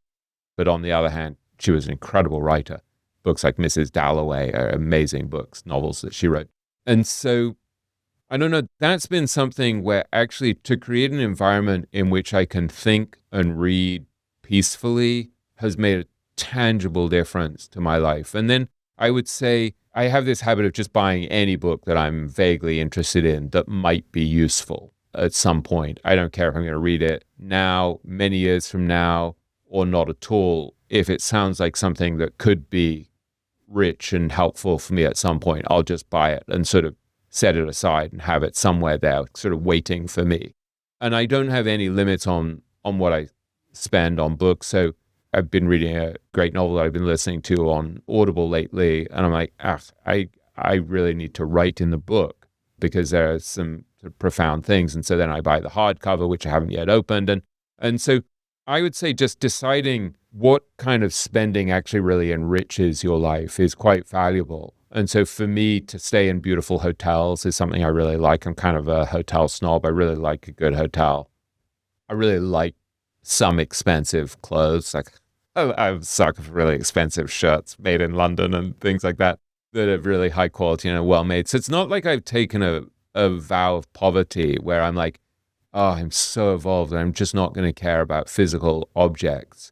Speaker 1: But on the other hand, she was an incredible writer. Books like Mrs. Dalloway are amazing books, novels that she wrote. And so, I don't know, that's been something where actually to create an environment in which I can think and read peacefully has made a tangible difference to my life. And then I would say I have this habit of just buying any book that I'm vaguely interested in that might be useful at some point. I don't care if I'm going to read it now, many years from now, or not at all. If it sounds like something that could be rich and helpful for me at some point, I'll just buy it and sort of set it aside and have it somewhere there, sort of waiting for me. And I don't have any limits on what I spend on books. So I've been reading a great novel that I've been listening to on Audible lately, and I'm like, I really need to write in the book because there are some sort of profound things. And so then I buy the hardcover, which I haven't yet opened. And so I would say just deciding what kind of spending actually really enriches your life is quite valuable. And so for me, to stay in beautiful hotels is something I really like. I'm kind of a hotel snob. I really like a good hotel. I really like some expensive clothes. Like I'm a sucker for really expensive shirts made in London and things like that are really high quality and are well made. So it's not like I've taken a vow of poverty where I'm like, oh, I'm so evolved and I'm just not going to care about physical objects.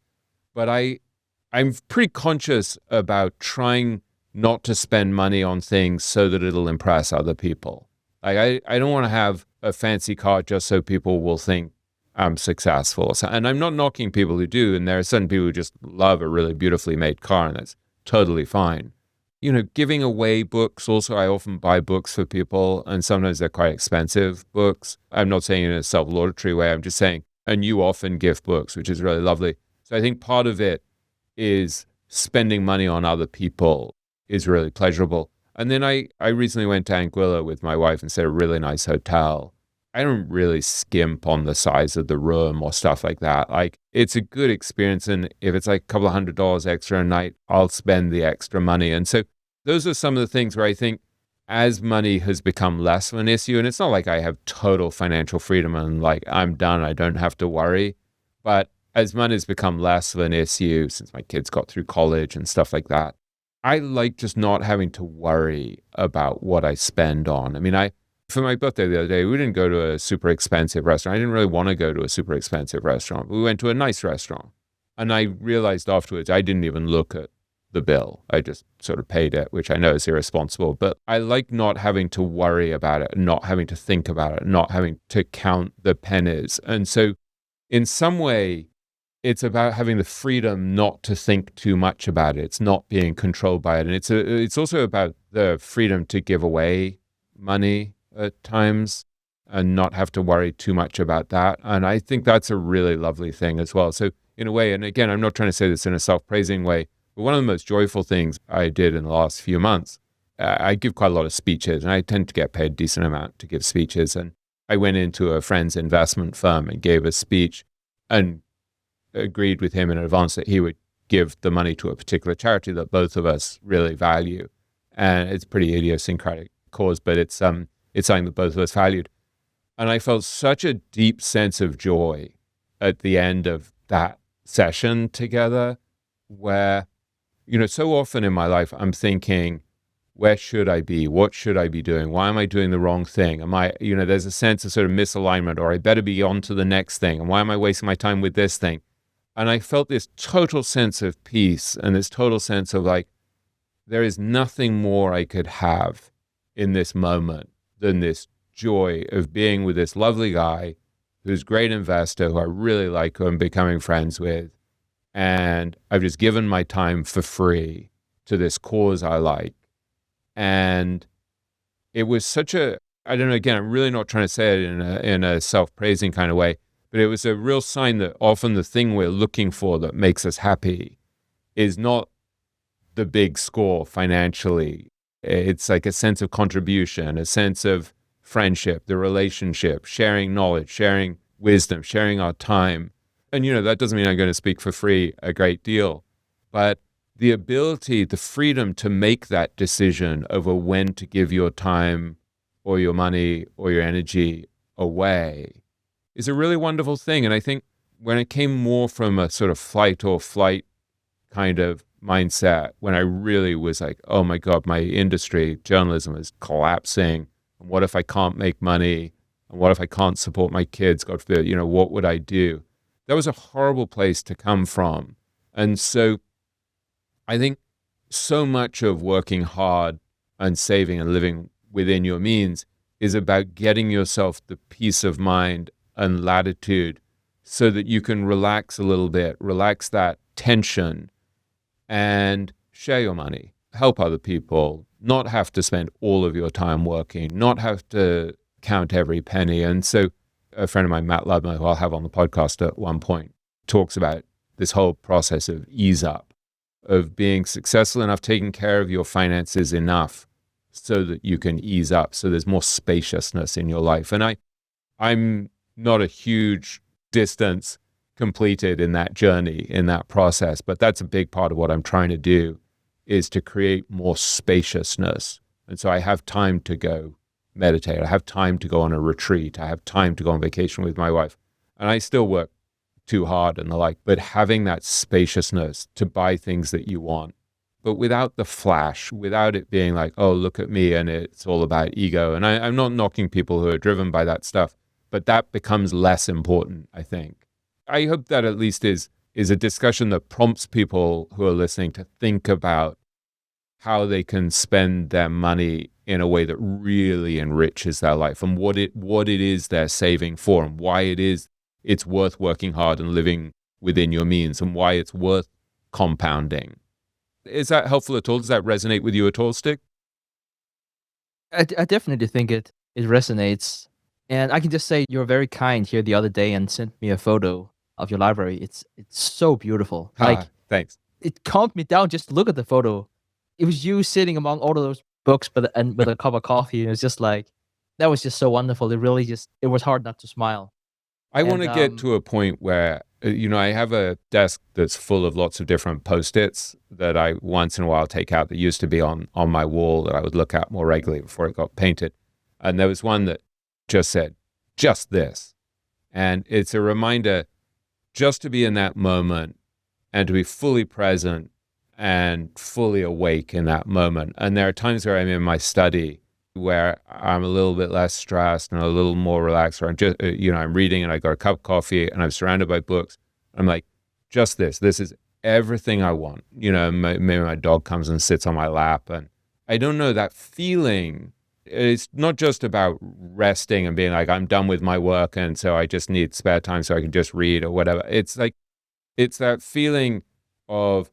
Speaker 1: But I'm pretty conscious about trying not to spend money on things so that it'll impress other people. Like I don't want to have a fancy car just so people will think I'm successful. So, and I'm not knocking people who do, and there are certain people who just love a really beautifully made car, and that's totally fine. You know, giving away books also, I often buy books for people, and sometimes they're quite expensive books. I'm not saying in a self-laudatory way, I'm just saying, and you often give books, which is really lovely. So I think part of it is spending money on other people is really pleasurable. And then I recently went to Anguilla with my wife and stayed at a really nice hotel. I don't really skimp on the size of the room or stuff like that. Like, it's a good experience, and if it's like a couple of $100 extra a night, I'll spend the extra money. And so those are some of the things where I think as money has become less of an issue, and it's not like I have total financial freedom and like I'm done, I don't have to worry, but as money has become less of an issue since my kids got through college and stuff like that, I like just not having to worry about what I spend on. I mean, for my birthday the other day, we didn't go to a super expensive restaurant. I didn't really want to go to a super expensive restaurant. We went to a nice restaurant. And I realized afterwards, I didn't even look at the bill. I just sort of paid it, which I know is irresponsible. But I like not having to worry about it, not having to think about it, not having to count the pennies. And so in some way, it's about having the freedom not to think too much about it. It's not being controlled by it. And it's also about the freedom to give away money at times and not have to worry too much about that. And I think that's a really lovely thing as well. So in a way, and again, I'm not trying to say this in a self-praising way, but one of the most joyful things I did in the last few months, I give quite a lot of speeches, and I tend to get paid a decent amount to give speeches. And I went into a friend's investment firm and gave a speech and agreed with him in advance that he would give the money to a particular charity that both of us really value. And it's a pretty idiosyncratic cause, but it's something that both of us valued. And I felt such a deep sense of joy at the end of that session together where, you know, so often in my life, I'm thinking, where should I be? What should I be doing? Why am I doing the wrong thing? There's a sense of sort of misalignment, or I better be on to the next thing. And why am I wasting my time with this thing? And I felt this total sense of peace and this total sense of like, there is nothing more I could have in this moment than this joy of being with this lovely guy who's a great investor, who I really like, who I'm becoming friends with. And I've just given my time for free to this cause I like. And it was such a, I don't know, again, I'm really not trying to say it in a self-praising kind of way, but it was a real sign that often the thing we're looking for that makes us happy is not the big score financially. It's like a sense of contribution, a sense of friendship, the relationship, sharing knowledge, sharing wisdom, sharing our time. And, you know, that doesn't mean I'm going to speak for free a great deal, but the ability, the freedom to make that decision over when to give your time or your money or your energy away is a really wonderful thing. And I think when it came more from a sort of fight or flight kind of mindset, when I really was like, oh my God, my industry, journalism, is collapsing. And what if I can't make money? And what if I can't support my kids? God forbid, you know, what would I do? That was a horrible place to come from. And so I think so much of working hard and saving and living within your means is about getting yourself the peace of mind and latitude so that you can relax a little bit, relax that tension, and share your money, help other people, not have to spend all of your time working, not have to count every penny. And so a friend of mine, Matt Ludmer, who I'll have on the podcast at one point, talks about this whole process of ease up, of being successful enough, taking care of your finances enough so that you can ease up, so there's more spaciousness in your life. And I'm not a huge distance completed in that journey, in that process, but that's a big part of what I'm trying to do, is to create more spaciousness. And so I have time to go meditate. I have time to go on a retreat. I have time to go on vacation with my wife. And I still work too hard and the like, but having that spaciousness to buy things that you want, but without the flash, without it being like, oh, look at me, and it's all about ego. And I'm not knocking people who are driven by that stuff, but that becomes less important, I think. I hope that at least is a discussion that prompts people who are listening to think about how they can spend their money in a way that really enriches their life, and what it is they're saving for, and why it's worth working hard and living within your means, and why it's worth compounding. Is that helpful at all? Does that resonate with you at all, Stig?
Speaker 3: I definitely think it resonates. And I can just say you're very kind here the other day and sent me a photo of your library. It's so beautiful.
Speaker 1: Thanks.
Speaker 3: It calmed me down just to look at the photo. It was you sitting among all of those books, and with a cup of coffee. And it was just like, that was just so wonderful. It was hard not to smile.
Speaker 1: I want to get to a point where, I have a desk that's full of lots of different Post-its that I once in a while take out that used to be on my wall that I would look at more regularly before it got painted. And there was one that just said, just this. And it's a reminder just to be in that moment and to be fully present and fully awake in that moment. And there are times where I'm in my study where I'm a little bit less stressed and a little more relaxed, or I'm just, I'm reading and I got a cup of coffee and I'm surrounded by books. I'm like, just this is everything I want. Maybe my dog comes and sits on my lap, and I don't know, that feeling. It's not just about resting and being like, I'm done with my work and so I just need spare time so I can just read or whatever. It's that feeling of,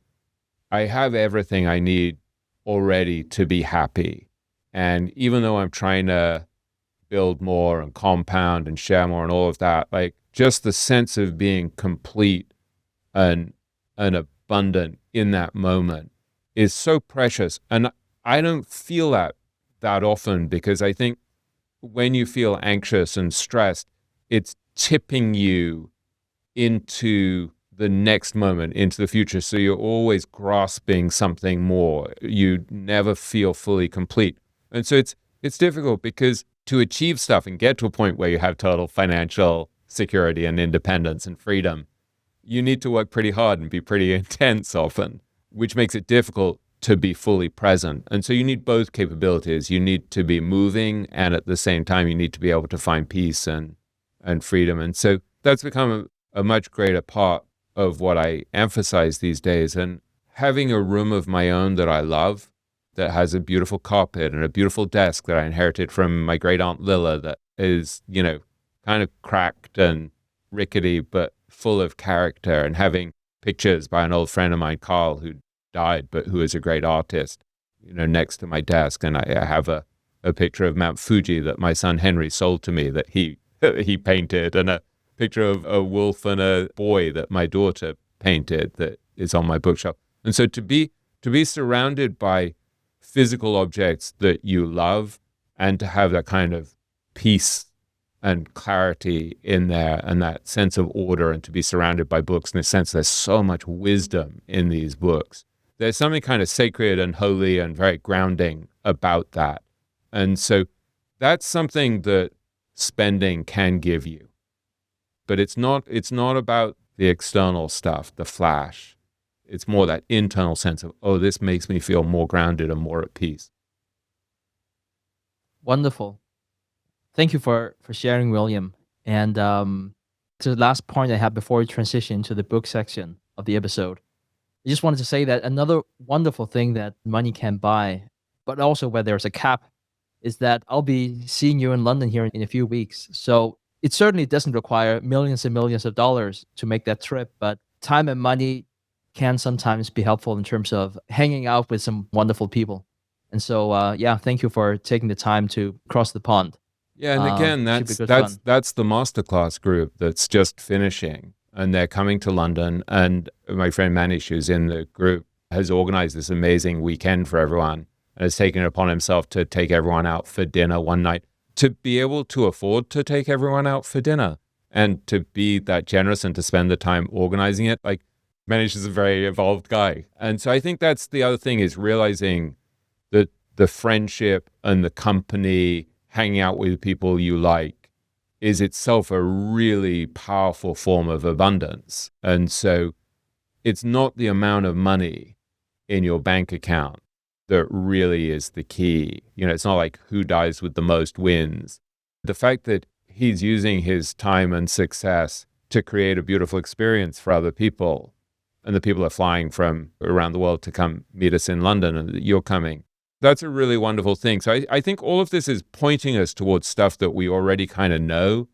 Speaker 1: I have everything I need already to be happy. And even though I'm trying to build more and compound and share more and all of that, like just the sense of being complete and abundant in that moment is so precious. And I don't feel that often, because I think when you feel anxious and stressed, it's tipping you into the next moment, into the future. So you're always grasping something more. You never feel fully complete. And so it's difficult, because to achieve stuff and get to a point where you have total financial security and independence and freedom, you need to work pretty hard and be pretty intense often, which makes it difficult to be fully present. And so you need both capabilities. You need to be moving, and at the same time, you need to be able to find peace and freedom. And so that's become a much greater part of what I emphasize these days. And having a room of my own that I love, that has a beautiful carpet and a beautiful desk that I inherited from my great aunt Lilla, that is, kind of cracked and rickety, but full of character, and having pictures by an old friend of mine, Carl, who died, but who is a great artist, next to my desk. And I have a picture of Mount Fuji that my son Henry sold to me that he painted, and a picture of a wolf and a boy that my daughter painted that is on my bookshelf. And so to be surrounded by physical objects that you love, and to have that kind of peace and clarity in there, and that sense of order, and to be surrounded by books in a sense, there's so much wisdom in these books. There's something kind of sacred and holy and very grounding about that. And so that's something that spending can give you. But it's not about the external stuff, the flash. It's more that internal sense of, oh, this makes me feel more grounded and more at peace.
Speaker 3: Wonderful. Thank you for sharing, William. And to the last point I had before we transition to the book section of the episode, I just wanted to say that another wonderful thing that money can buy, but also where there's a cap, is that I'll be seeing you in London here in a few weeks. So it certainly doesn't require millions and millions of dollars to make that trip, but time and money can sometimes be helpful in terms of hanging out with some wonderful people. And so, yeah, thank you for taking the time to cross the pond.
Speaker 1: Yeah, and again,
Speaker 3: Should be
Speaker 1: that's
Speaker 3: good
Speaker 1: that's
Speaker 3: fun.
Speaker 1: that's the masterclass group that's just finishing, and they're coming to London. And my friend Manish, who's in the group, has organized this amazing weekend for everyone, and has taken it upon himself to take everyone out for dinner one night, to be able to afford to take everyone out for dinner, and to be that generous and to spend the time organizing it. Like, Manish is a very evolved guy, and so I think that's the other thing, is realizing that the friendship and the company, hanging out with people you like, is itself a really powerful form of abundance. And so it's not the amount of money in your bank account that really is the key. It's not like who dies with the most wins. The fact that he's using his time and success to create a beautiful experience for other people, and the people are flying from around the world to come meet us in London, and you're coming. That's a really wonderful thing. So I think all of this is pointing us towards stuff that we already kind of know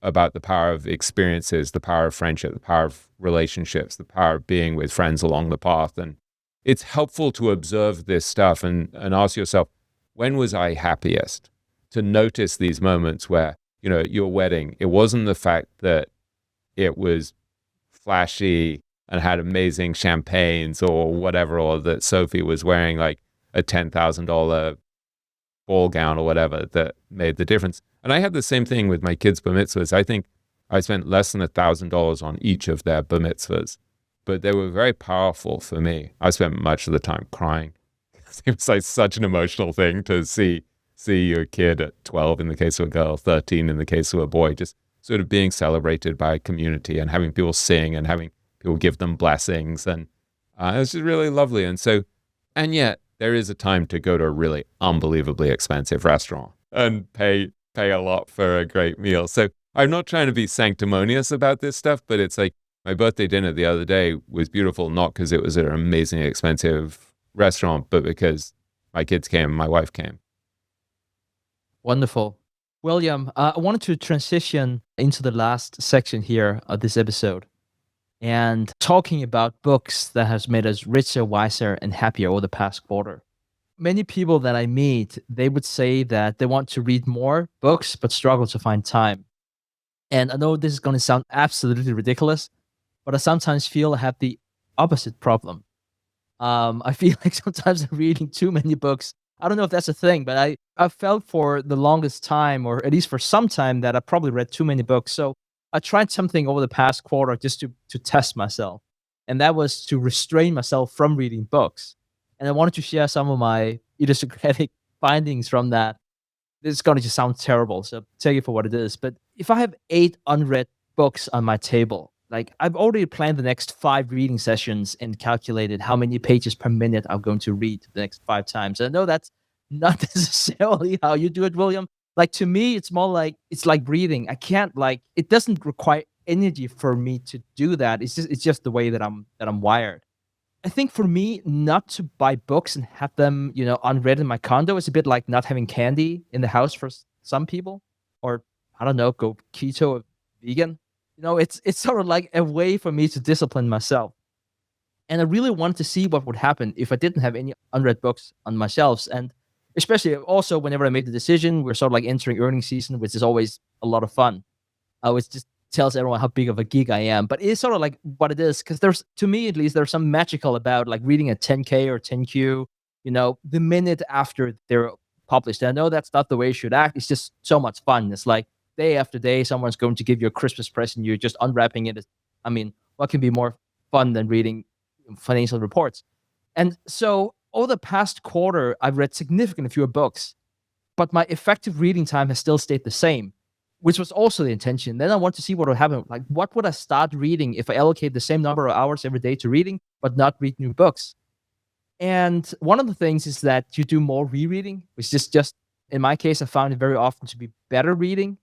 Speaker 1: about: the power of experiences, the power of friendship, the power of relationships, the power of being with friends along the path. And it's helpful to observe this stuff and ask yourself, when was I happiest? To notice these moments where, at your wedding, it wasn't the fact that it was flashy and had amazing champagnes or whatever, or that Sophie was wearing like a $10,000 ball gown or whatever, that made the difference. And I had the same thing with my kids' bar mitzvahs. I think I spent less than $1,000 on each of their bar mitzvahs, but they were very powerful for me. I spent much of the time crying. It was like such an emotional thing to see your kid at 12 in the case of a girl, 13 in the case of a boy, just sort of being celebrated by a community and having people sing and having people give them blessings. And it was just really lovely. And yet there is a time to go to a really unbelievably expensive restaurant and pay a lot for a great meal. So I'm not trying to be sanctimonious about this stuff, but it's like my birthday dinner the other day was beautiful, not because it was an amazingly expensive restaurant, but because my kids came and my wife came.
Speaker 3: Wonderful. William, I wanted to transition into the last section here of this episode and talking about books that has made us richer, wiser, and happier over the past quarter. Many people that I meet, they would say that they want to read more books, but struggle to find time. And I know this is going to sound absolutely ridiculous, but I sometimes feel I have the opposite problem. I feel like sometimes I'm reading too many books. I don't know if that's a thing, but I felt for the longest time, or at least for some time, that I probably read too many books. So I tried something over the past quarter just to test myself, and that was to restrain myself from reading books. And I wanted to share some of my idiosyncratic findings from that. This is going to just sound terrible, so take it for what it is. But if I have 8 unread books on my table, like I've already planned the next 5 reading sessions and calculated how many pages per minute I'm going to read the next 5 times. And I know that's not necessarily how you do it, William. Like, to me, it's more like, it's like breathing. I can't, like, it doesn't require energy for me to do that. It's just the way that I'm wired. I think for me, not to buy books and have them, unread in my condo is a bit like not having candy in the house for some people, or I don't know, go keto or vegan. It's sort of like a way for me to discipline myself. And I really wanted to see what would happen if I didn't have any unread books on my shelves. And especially also whenever I made the decision, we're sort of like entering earnings season, which is always a lot of fun. Which just tells everyone how big of a geek I am. But it's sort of like what it is, because to me at least, there's some magical about like reading a 10K or 10Q, the minute after they're published. And I know that's not the way you should act. It's just so much fun. It's like day after day, someone's going to give you a Christmas present. You're just unwrapping it. I mean, what can be more fun than reading financial reports? And so over the past quarter, I've read significantly fewer books, but my effective reading time has still stayed the same, which was also the intention. Then I want to see what would happen. Like, what would I start reading if I allocate the same number of hours every day to reading, but not read new books? And one of the things is that you do more rereading, which is just, in my case, I found it very often to be better reading,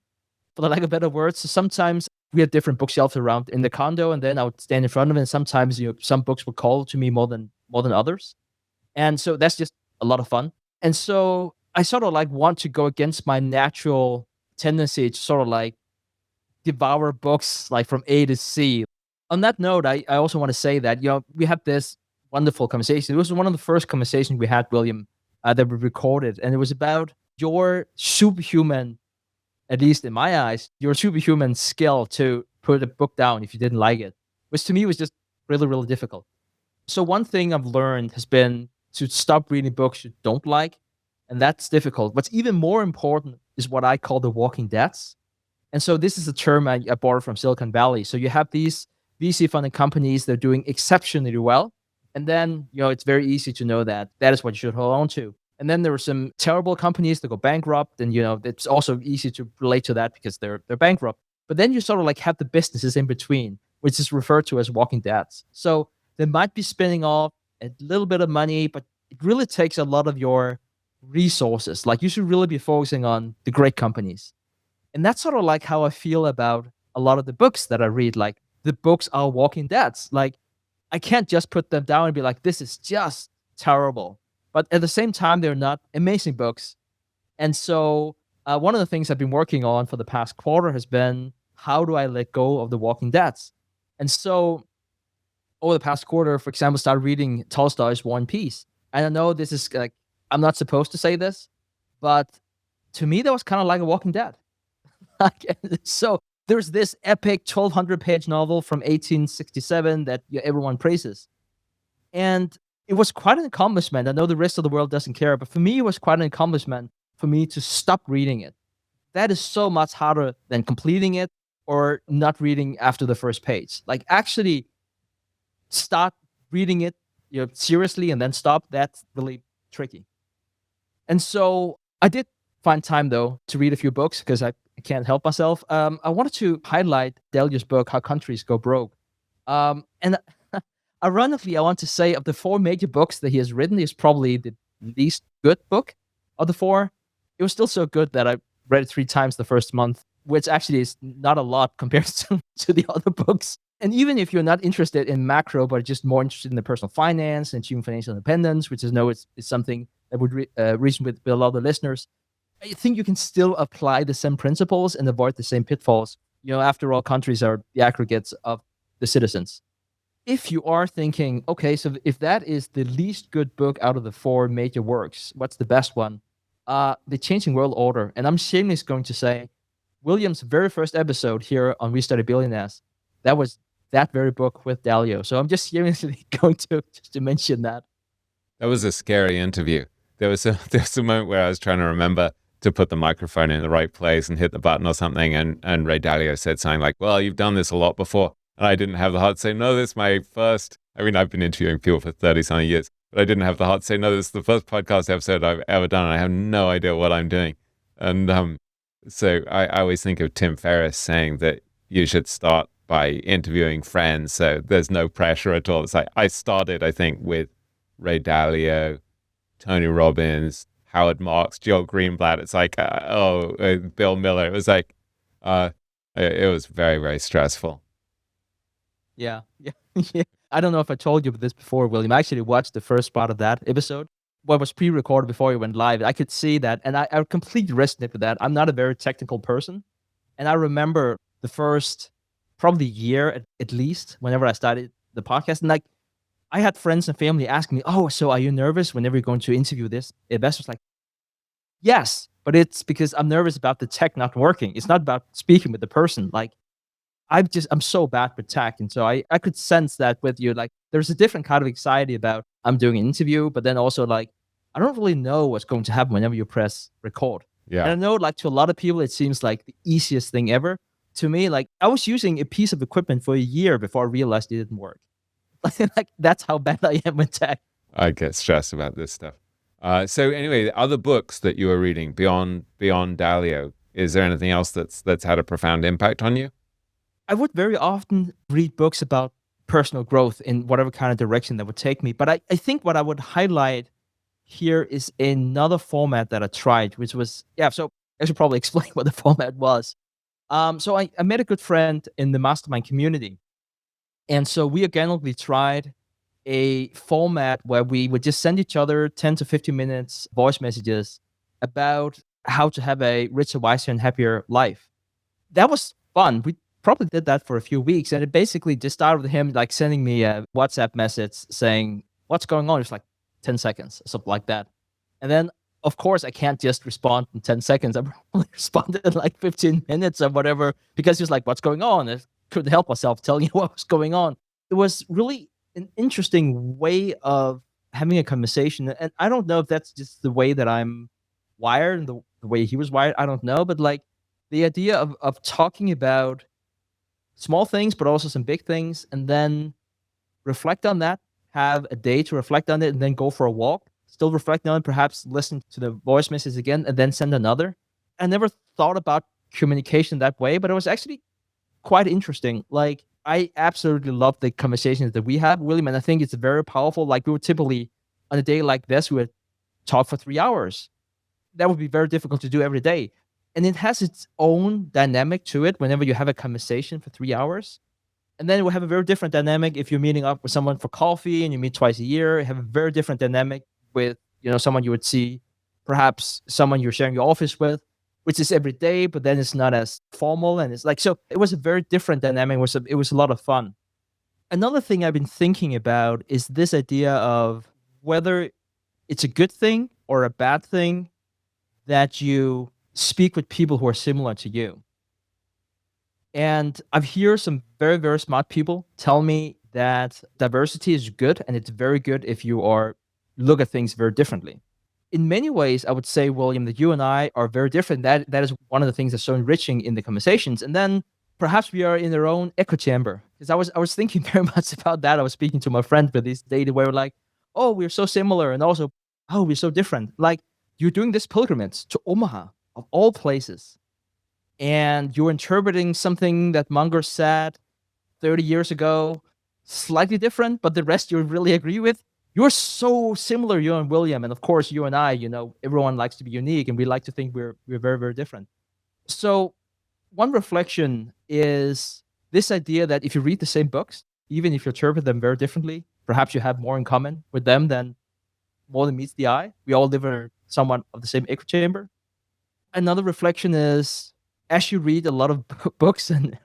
Speaker 3: for the lack of better words. So sometimes we had different bookshelves around in the condo, and then I would stand in front of it, and sometimes some books would call to me more than others. And so that's just a lot of fun. And so I sort of like want to go against my natural tendency to sort of like devour books like from A to Z. On that note, I also want to say that, we had this wonderful conversation. It was one of the first conversations we had, William, that we recorded. And it was about your superhuman, at least in my eyes, your superhuman skill to put a book down if you didn't like it, which to me was just really, really difficult. So one thing I've learned has been to stop reading books you don't like, and that's difficult. What's even more important is what I call the walking deads. And so this is a term I borrowed from Silicon Valley. So you have these VC funded companies, they're doing exceptionally well. And then, it's very easy to know that that is what you should hold on to. And then there are some terrible companies that go bankrupt. And, it's also easy to relate to that because they're bankrupt. But then you sort of like have the businesses in between, which is referred to as walking deads. So they might be spinning off a little bit of money, but it really takes a lot of your resources. Like you should really be focusing on the great companies. And that's sort of like how I feel about a lot of the books that I read. Like the books are walking deads. Like I can't just put them down and be like, this is just terrible. But at the same time, they're not amazing books. And so one of the things I've been working on for the past quarter has been, how do I let go of the walking deads? And so over the past quarter, for example, started reading Tolstoy's War and Peace. And I know this is like, I'm not supposed to say this, but to me, that was kind of like a Walking Dead. So there's this epic 1,200-page novel from 1867 that everyone praises. And it was quite an accomplishment. I know the rest of the world doesn't care, but for me, it was quite an accomplishment for me to stop reading it. That is so much harder than completing it or not reading after the first page. Like actually start reading it seriously and then stop. That's really tricky. And so I did find time, though, to read a few books because I can't help myself. I wanted to highlight Dalio's book, How Countries Go Broke. And ironically, I want to say of the 4 major books that he has written, is probably the least good book of the 4. It was still so good that I read it 3 times the first month, which actually is not a lot compared to the other books. And even if you're not interested in macro, but just more interested in the personal finance and achieving financial independence, which I know is something that would reason with a lot of the listeners, I think you can still apply the same principles and avoid the same pitfalls. After all, countries are the aggregates of the citizens. If you are thinking, okay, so if that is the least good book out of the 4 major works, what's the best one? The Changing World Order. And I'm shamelessly going to say, William's very first episode here on We Study Billionaires, that was that very book with Dalio. So I'm just shamelessly going to mention that.
Speaker 1: That was a scary interview. There was a moment where I was trying to remember to put the microphone in the right place and hit the button or something. And Ray Dalio said something like, well, you've done this a lot before. And I didn't have the heart to say, no, this is my first. I mean, I've been interviewing people for 30-something years, but I didn't have the heart to say, no, this is the first podcast episode I've ever done. And I have no idea what I'm doing. And so I always think of Tim Ferriss saying that you should start by interviewing friends. So there's no pressure at all. It's like I started, I think, with Ray Dalio, Tony Robbins, Howard Marks, Joel Greenblatt. It's like, Bill Miller. It was like, it was very, very stressful.
Speaker 3: Yeah. I don't know if I told you this before, William. I actually watched the first part of that episode. What was pre-recorded before it went live. I could see that, and I completely resonate with that. I'm not a very technical person. And I remember the first probably year at least, whenever I started the podcast, and like, I had friends and family asking me, oh, so are you nervous whenever you're going to interview this investor? Like, yes, but it's because I'm nervous about the tech not working. It's not about speaking with the person. Like, I'm so bad with tech. And so I could sense that with you. Like, there's a different kind of anxiety about I'm doing an interview, but then also like, I don't really know what's going to happen whenever you press record.
Speaker 1: Yeah.
Speaker 3: And I know like to a lot of people, it seems like the easiest thing ever. To me, like I was using a piece of equipment for a year before I realized it didn't work. Like that's how bad I am with tech.
Speaker 1: I get stressed about this stuff. So anyway, the other books that you are reading beyond Dalio, is there anything else that's had a profound impact on you?
Speaker 3: I would very often read books about personal growth in whatever kind of direction that would take me. But I think what I would highlight here is another format that I tried, which was, so I should probably explain what the format was. So I met a good friend in the mastermind community. And so we organically tried a format where we would just send each other 10 to 15 minutes voice messages about how to have a richer, wiser, and happier life. That was fun. We probably did that for a few weeks, and it basically just started with him like sending me a WhatsApp message saying, "What's going on?" It's like 10 seconds, something like that. And then, of course, I can't just respond in 10 seconds. I probably responded in like 15 minutes or whatever because he was like, "What's going on?" I couldn't help myself telling you what was going on. It was really an interesting way of having a conversation. And I don't know if that's just the way that I'm wired and the way he was wired. I don't know. But like the idea of talking about small things, but also some big things, and then reflect on that, have a day to reflect on it, and then go for a walk, still reflect on it, perhaps listen to the voice message again, and then send another. I never thought about communication that way, but it was actually quite interesting. Like, I absolutely love the conversations that we have, William, and I think it's very powerful. Like, we would typically, on a day like this, we would talk for 3 hours. That would be very difficult to do every day. And it has its own dynamic to it whenever you have a conversation for 3 hours. And then it will have a very different dynamic if you're meeting up with someone for coffee and you meet twice a year. You have a very different dynamic with, someone you would see, perhaps someone you're sharing your office with, which is every day, but then it's not as formal. And it's like, so it was a very different dynamic. It was a lot of fun. Another thing I've been thinking about is this idea of whether it's a good thing or a bad thing that you speak with people who are similar to you. And I've heard some very, very smart people tell me that diversity is good and it's very good if you look at things very differently. In many ways, I would say, William, that you and I are very different. That is one of the things that's so enriching in the conversations. And then perhaps we are in our own echo chamber. Because I was thinking very much about that. I was speaking to my friend with this data where we're like, oh, we're so similar, and also, oh, we're so different. Like, you're doing this pilgrimage to Omaha, of all places, and you're interpreting something that Munger said 30 years ago, slightly different, but the rest you really agree with. You're so similar, you and William. And of course, you and I, everyone likes to be unique and we like to think we're very, very different. So, one reflection is this idea that if you read the same books, even if you interpret them very differently, perhaps you have more in common with them than more than meets the eye. We all live in somewhat of the same echo chamber. Another reflection is as you read a lot of books and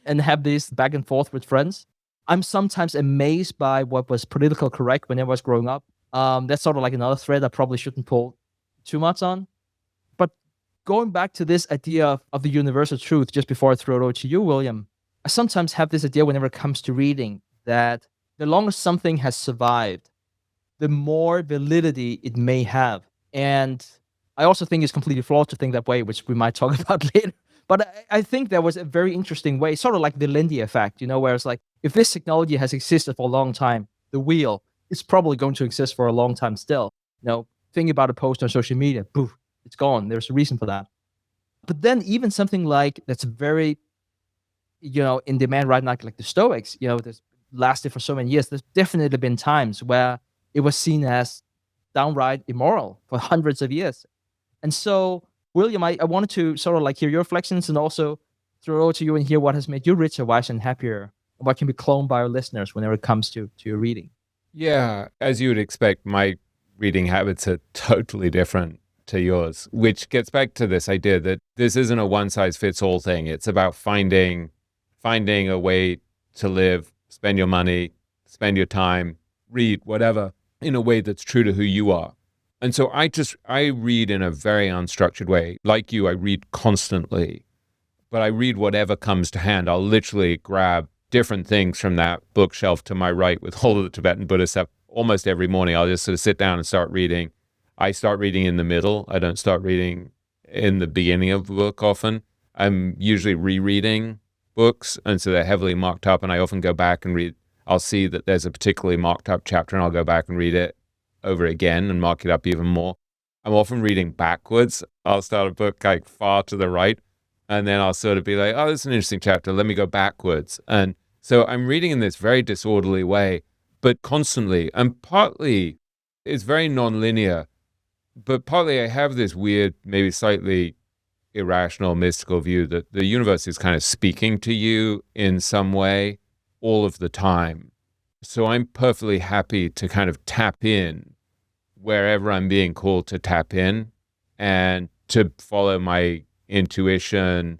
Speaker 3: and have this back and forth with friends, I'm sometimes amazed by what was political correct when I was growing up. That's sort of like another thread I probably shouldn't pull too much on. But going back to this idea of the universal truth, just before I throw it over to you, William, I sometimes have this idea whenever it comes to reading that the longer something has survived, the more validity it may have. And I also think it's completely flawed to think that way, which we might talk about later. But I think there was a very interesting way, sort of like the Lindy effect, where it's like, if this technology has existed for a long time, the wheel is probably going to exist for a long time still. Think about a post on social media, poof, it's gone. There's a reason for that. But then even something like that's very, in demand right now, like the Stoics, that's lasted for so many years. There's definitely been times where it was seen as downright immoral for hundreds of years. And so, William, I wanted to sort of like hear your reflections and also throw it over to you and hear what has made you richer, wiser, and happier, and what can be cloned by our listeners whenever it comes to your reading.
Speaker 1: Yeah, as you would expect, my reading habits are totally different to yours, which gets back to this idea that this isn't a one-size-fits-all thing. It's about finding a way to live, spend your money, spend your time, read, whatever, in a way that's true to who you are. And so I read in a very unstructured way. Like you, I read constantly, but I read whatever comes to hand. I'll literally grab different things from that bookshelf to my right with all of the Tibetan Buddhist stuff. Almost every morning, I'll just sort of sit down and start reading. I start reading in the middle. I don't start reading in the beginning of the book often. I'm usually rereading books, and so they're heavily marked up, and I often go back and read. I'll see that there's a particularly marked up chapter, and I'll go back and read it over again and mark it up even more. I'm often reading backwards. I'll start a book like far to the right, and then I'll sort of be like, oh, this is an interesting chapter. Let me go backwards. And so I'm reading in this very disorderly way, but constantly. And partly it's very nonlinear, but partly I have this weird, maybe slightly irrational, mystical view that the universe is kind of speaking to you in some way all of the time. So I'm perfectly happy to kind of tap in wherever I'm being called to tap in and to follow my intuition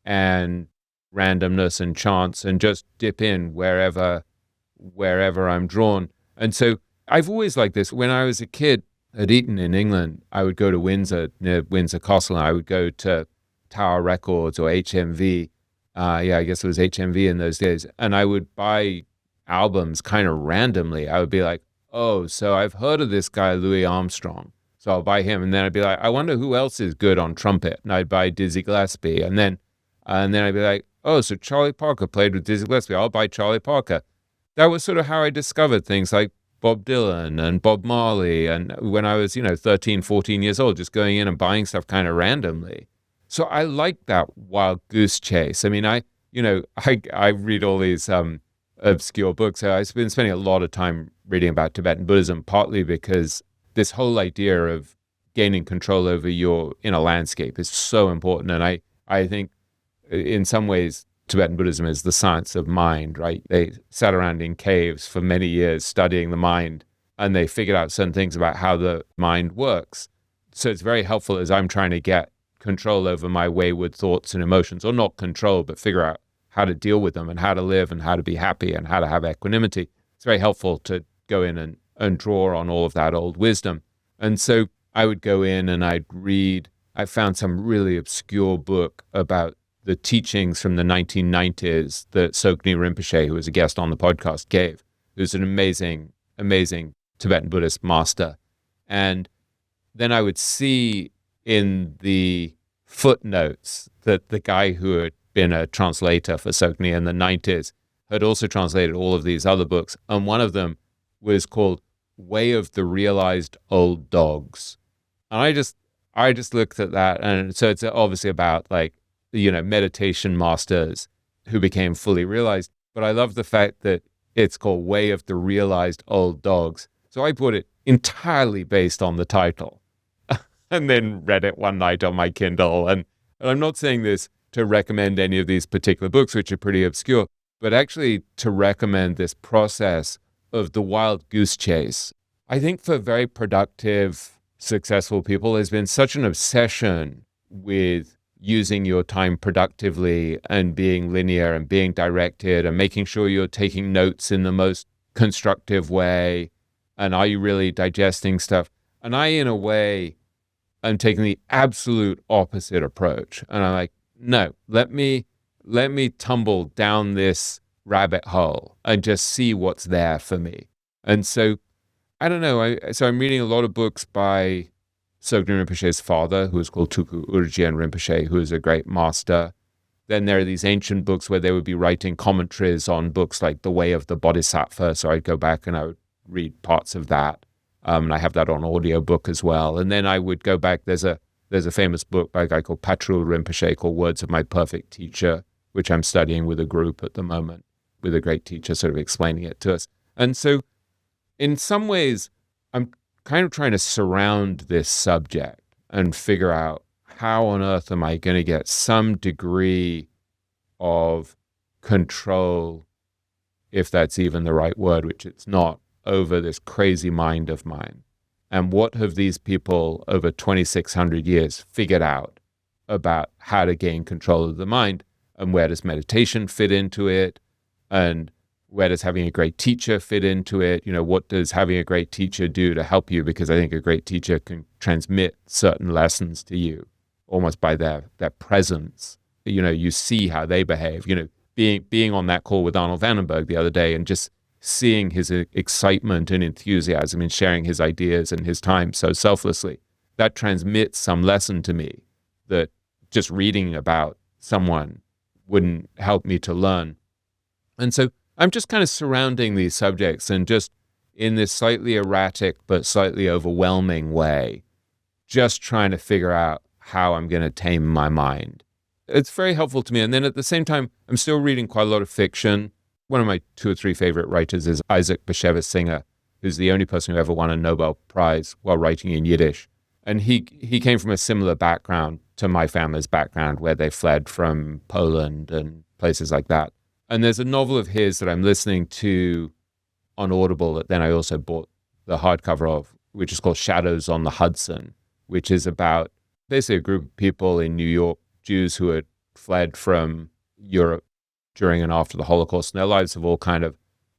Speaker 1: and randomness and chance, and just dip in wherever I'm drawn. And so I've always liked this. When I was a kid at Eton in England, I would go to Windsor, near Windsor Castle, and I would go to Tower Records or HMV. I guess it was HMV in those days. And I would buy albums kind of randomly. I would be like, oh, so I've heard of this guy, Louis Armstrong. So I'll buy him. And then I'd be like, I wonder who else is good on trumpet. And I'd buy Dizzy Gillespie. And then I'd be like, oh, so Charlie Parker played with Dizzy Gillespie. I'll buy Charlie Parker. That was sort of how I discovered things like Bob Dylan and Bob Marley. And when I was, 13, 14 years old, just going in and buying stuff kind of randomly. So I like that wild goose chase. I mean, I read all these obscure books. So I've been spending a lot of time reading about Tibetan Buddhism, partly because this whole idea of gaining control over your inner landscape is so important. And I think in some ways, Tibetan Buddhism is the science of mind, right? They sat around in caves for many years studying the mind, and they figured out certain things about how the mind works. So it's very helpful as I'm trying to get control over my wayward thoughts and emotions, or not control, but figure out how to deal with them and how to live and how to be happy and how to have equanimity. It's very helpful to go in and draw on all of that old wisdom. And so I would go in and I'd read. I found some really obscure book about the teachings from the 1990s that Tsoknyi Rinpoche, who was a guest on the podcast, gave. Who's an amazing, amazing Tibetan Buddhist master. And then I would see in the footnotes that the guy who had been a translator for Tsoknyi in the 90s had also translated all of these other books. And one of them was called Way of the Realized Old Dogs. And I just looked at that. And so it's obviously about meditation masters who became fully realized. But I love the fact that it's called Way of the Realized Old Dogs. So I bought it entirely based on the title and then read it one night on my Kindle. And I'm not saying this to recommend any of these particular books, which are pretty obscure, but actually to recommend this process of the wild goose chase. I think for very productive, successful people, there's been such an obsession with using your time productively and being linear and being directed and making sure you're taking notes in the most constructive way. And are you really digesting stuff? And I, in a way, am taking the absolute opposite approach. And I'm like, no, let me tumble down this rabbit hole and just see what's there for me. And so, I don't know. So I'm reading a lot of books by Tsoknyi Rinpoche's father, who is called Tuku Urgyen Rinpoche, who is a great master. Then there are these ancient books where they would be writing commentaries on books like The Way of the Bodhisattva. So I'd go back and I would read parts of that. And I have that on audiobook as well. And then I would go back. There's a famous book by a guy called Patrul Rinpoche called Words of My Perfect Teacher, which I'm studying with a group at the moment, with a great teacher sort of explaining it to us. And so in some ways, I'm kind of trying to surround this subject and figure out how on earth am I going to get some degree of control, if that's even the right word, which it's not, over this crazy mind of mine. And what have these people over 2,600 years figured out about how to gain control of the mind? And where does meditation fit into it? And where does having a great teacher fit into it? What does having a great teacher do to help you? Because I think a great teacher can transmit certain lessons to you almost by their presence. You see how they behave. Being on that call with Arnold Vandenberg the other day and just seeing his excitement and enthusiasm in sharing his ideas and his time so selflessly, that transmits some lesson to me that just reading about someone wouldn't help me to learn. And so I'm just kind of surrounding these subjects and just in this slightly erratic but slightly overwhelming way, just trying to figure out how I'm going to tame my mind. It's very helpful to me. And then at the same time, I'm still reading quite a lot of fiction. One of my 2 or 3 favorite writers is Isaac Bashevis Singer, who's the only person who ever won a Nobel Prize while writing in Yiddish. And he came from a similar background to my family's background, where they fled from Poland and places like that. And there's a novel of his that I'm listening to on Audible that then I also bought the hardcover of, which is called Shadows on the Hudson, which is about basically a group of people in New York, Jews who had fled from Europe during and after the Holocaust, and their lives have all kind of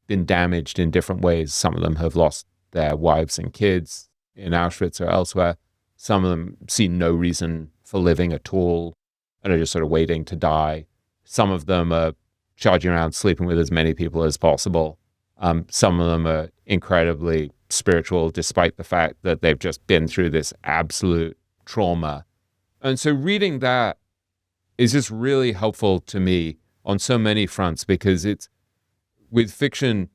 Speaker 1: been damaged in different ways. Some of them have lost their wives and kids in Auschwitz or elsewhere. Some of them see no reason for living at all and are just sort of waiting to die. Some of them are charging around sleeping with as many people as possible. Some of them are incredibly spiritual, despite the fact that they've just been through this absolute trauma. And so reading that is just really helpful to me on so many fronts, because it's, with fiction,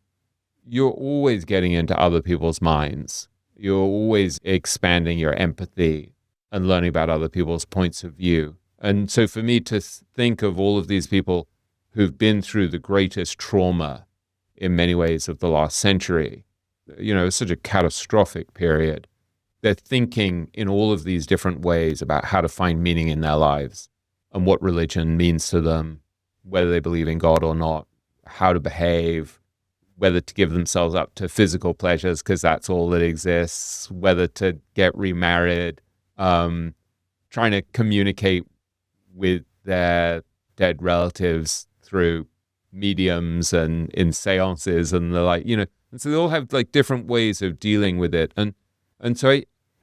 Speaker 1: you're always getting into other people's minds. You're always expanding your empathy and learning about other people's points of view. And so for me to think of all of these people who've been through the greatest trauma in many ways of the last century, it's such a catastrophic period. They're thinking in all of these different ways about how to find meaning in their lives and what religion means to them, whether they believe in God or not, how to behave, whether to give themselves up to physical pleasures because that's all that exists, whether to get remarried, trying to communicate with their dead relatives through mediums and in seances and the like, and so they all have like different ways of dealing with it. And so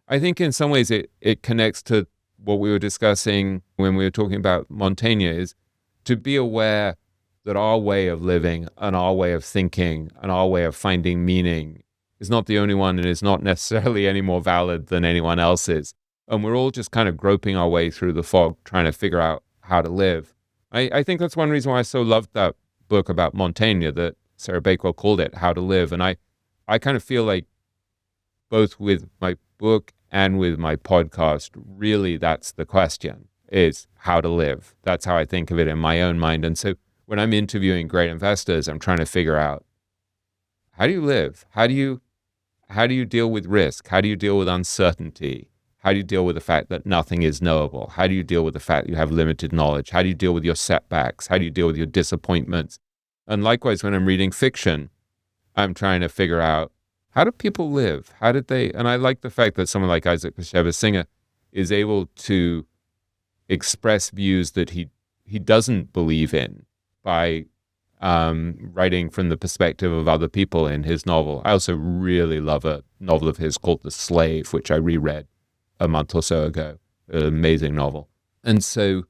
Speaker 1: I think in some ways it connects to what we were discussing when we were talking about Montaigne, is to be aware that our way of living and our way of thinking and our way of finding meaning is not the only one and is not necessarily any more valid than anyone else's. And we're all just kind of groping our way through the fog, trying to figure out how to live. I think that's one reason why I so loved that book about Montaigne that Sarah Bakewell called it How to Live. And I kind of feel like both with my book and with my podcast, really that's the question, is how to live. That's how I think of it in my own mind. And so when I'm interviewing great investors, I'm trying to figure out, how do you live? How do you deal with risk? How do you deal with uncertainty? How do you deal with the fact that nothing is knowable? How do you deal with the fact that you have limited knowledge? How do you deal with your setbacks? How do you deal with your disappointments? And likewise, when I'm reading fiction, I'm trying to figure out, how do people live? How did they? And I like the fact that someone like Isaac Bashevis Singer is able to express views that he doesn't believe in by writing from the perspective of other people in his novel. I also really love a novel of his called The Slave, which I reread a month or so ago. An amazing novel. And so,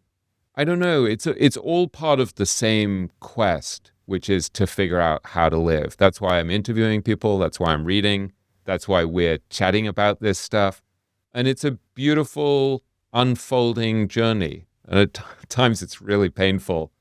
Speaker 1: I don't know, it's all part of the same quest, which is to figure out how to live. That's why I'm interviewing people. That's why I'm reading. That's why we're chatting about this stuff. And it's a beautiful, unfolding journey. And at times it's really painful,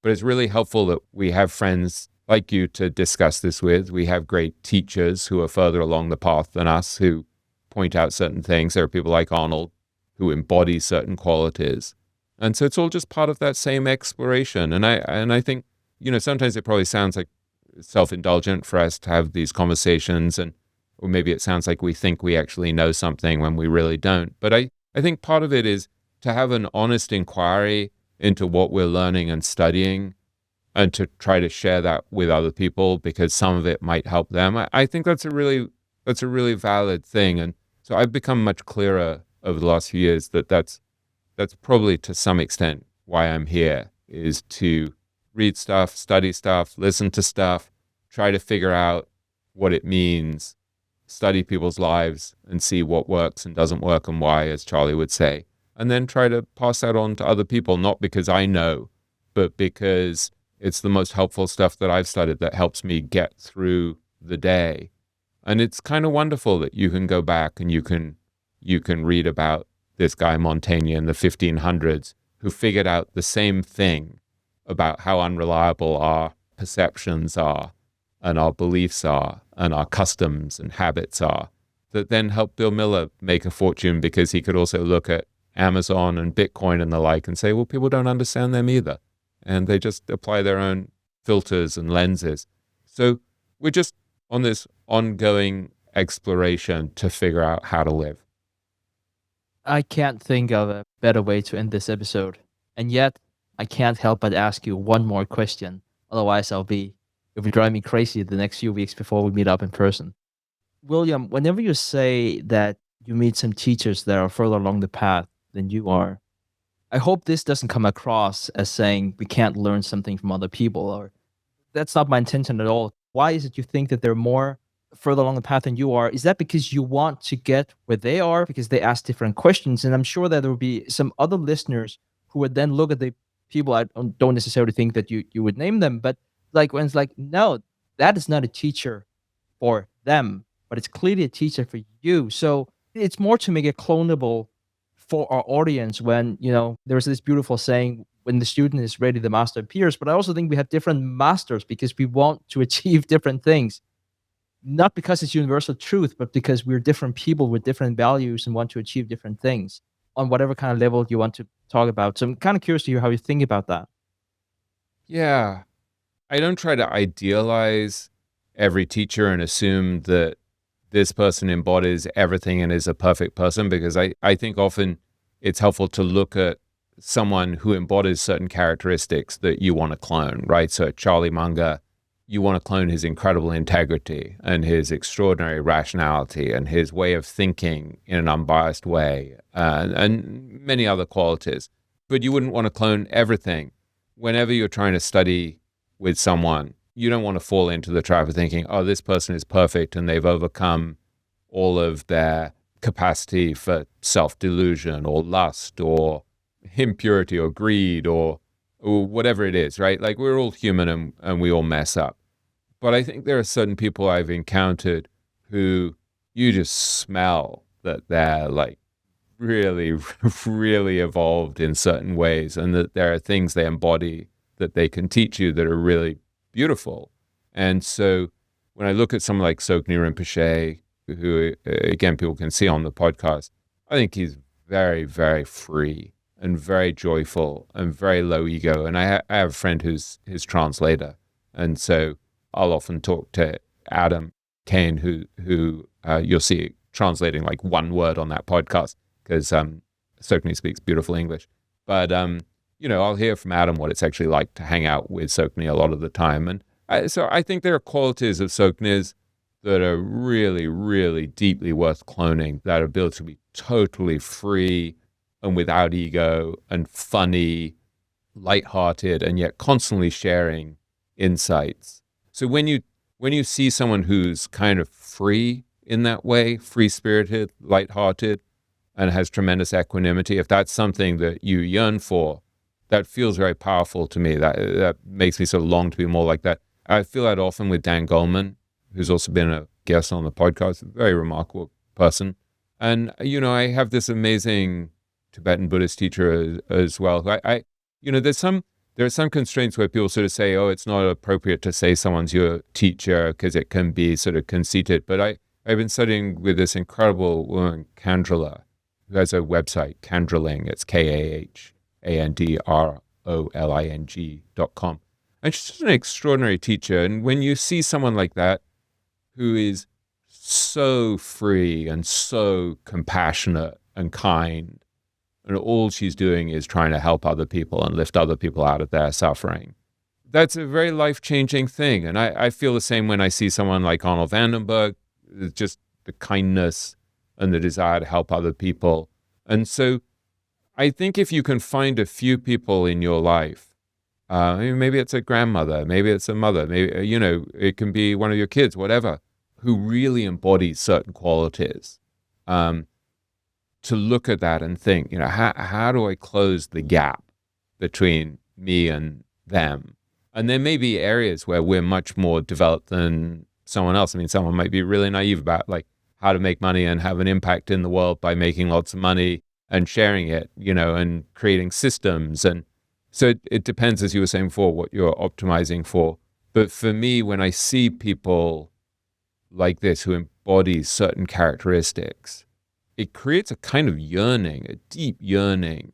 Speaker 1: but it's really helpful that we have friends like you to discuss this with. We have great teachers who are further along the path than us, who point out certain things. There are people like Arnold who embody certain qualities. And so it's all just part of that same exploration. And I think, sometimes it probably sounds like self-indulgent for us to have these conversations, or maybe it sounds like we think we actually know something when we really don't. But I think part of it is to have an honest inquiry into what we're learning and studying, and to try to share that with other people because some of it might help them. I think that's a really valid thing. And so I've become much clearer over the last few years that that's probably to some extent why I'm here, is to read stuff, study stuff, listen to stuff, try to figure out what it means, study people's lives and see what works and doesn't work and why, as Charlie would say, and then try to pass that on to other people, not because I know, but because it's the most helpful stuff that I've studied that helps me get through the day. And it's kind of wonderful that you can go back and you can read about this guy Montaigne in the 1500s who figured out the same thing about how unreliable our perceptions are and our beliefs are and our customs and habits are, that then helped Bill Miller make a fortune because he could also look at Amazon and Bitcoin and the like and say, well, people don't understand them either. And they just apply their own filters and lenses. So we're just on this ongoing exploration to figure out how to live.
Speaker 3: I can't think of a better way to end this episode. And yet, I can't help but ask you one more question. Otherwise, it'll be driving me crazy the next few weeks before we meet up in person. William, whenever you say that you meet some teachers that are further along the path than you are, I hope this doesn't come across as saying we can't learn something from other people, or that's not my intention at all. Why is it you think that they're more further along the path than you are? Is that because you want to get where they are because they ask different questions? And I'm sure that there will be some other listeners who would then look at the people. I don't necessarily think that you would name them, but like when it's like, no, that is not a teacher for them, but it's clearly a teacher for you. So it's more to make it clonable for our audience when, there's this beautiful saying, when the student is ready, the master appears. But I also think we have different masters because we want to achieve different things, not because it's universal truth, but because we're different people with different values and want to achieve different things on whatever kind of level you want to talk about. So I'm kind of curious to hear how you think about that.
Speaker 1: Yeah. I don't try to idealize every teacher and assume that this person embodies everything and is a perfect person, because I think often it's helpful to look at someone who embodies certain characteristics that you want to clone, right? So Charlie Munger, you want to clone his incredible integrity and his extraordinary rationality and his way of thinking in an unbiased way, and many other qualities. But you wouldn't want to clone everything. Whenever you're trying to study with someone, you don't want to fall into the trap of thinking, oh, this person is perfect and they've overcome all of their capacity for self-delusion or lust or impurity or greed or whatever it is, right? Like, we're all human and we all mess up. But I think there are certain people I've encountered who you just smell that they're like really, really evolved in certain ways, and that there are things they embody that they can teach you that are really beautiful. And so when I look at someone like Tsoknyi Rinpoche, who, again, people can see on the podcast, I think he's very, very free and very joyful and very low ego. And I have a friend who's his translator. And so I'll often talk to Adam Kane, who you'll see translating like one word on that podcast, because Tsoknyi speaks beautiful English. But I'll hear from Adam what it's actually like to hang out with Tsoknyi a lot of the time. And so I think there are qualities of Tsoknyi's that are really, really deeply worth cloning, that are built to be totally free and without ego and funny, lighthearted, and yet constantly sharing insights. So when you see someone who's kind of free in that way, free-spirited, lighthearted, and has tremendous equanimity, if that's something that you yearn for, that feels very powerful to me. That makes me sort of long to be more like that. I feel that often with Dan Goleman, who's also been a guest on the podcast, a very remarkable person. And, I have this amazing Tibetan Buddhist teacher as well. There are some constraints where people sort of say, oh, it's not appropriate to say someone's your teacher because it can be sort of conceited. But I've been studying with this incredible woman, Kandrila, who has a website, Kandriling. It's KAHANDROLING.com. And she's just an extraordinary teacher. And when you see someone like that, who is so free and so compassionate and kind, and all she's doing is trying to help other people and lift other people out of their suffering, that's a very life-changing thing. And I feel the same when I see someone like Arnold Vandenberg, just the kindness and the desire to help other people. And so I think if you can find a few people in your life, maybe it's a grandmother, maybe it's a mother, maybe, it can be one of your kids, whatever, who really embodies certain qualities, to look at that and think, how do I close the gap between me and them? And there may be areas where we're much more developed than someone else. I mean, someone might be really naive about like how to make money and have an impact in the world by making lots of money and sharing it, and creating systems. And so it depends, as you were saying before, what you're optimizing for. But for me, when I see people like this who embody certain characteristics, it creates a kind of yearning, a deep yearning,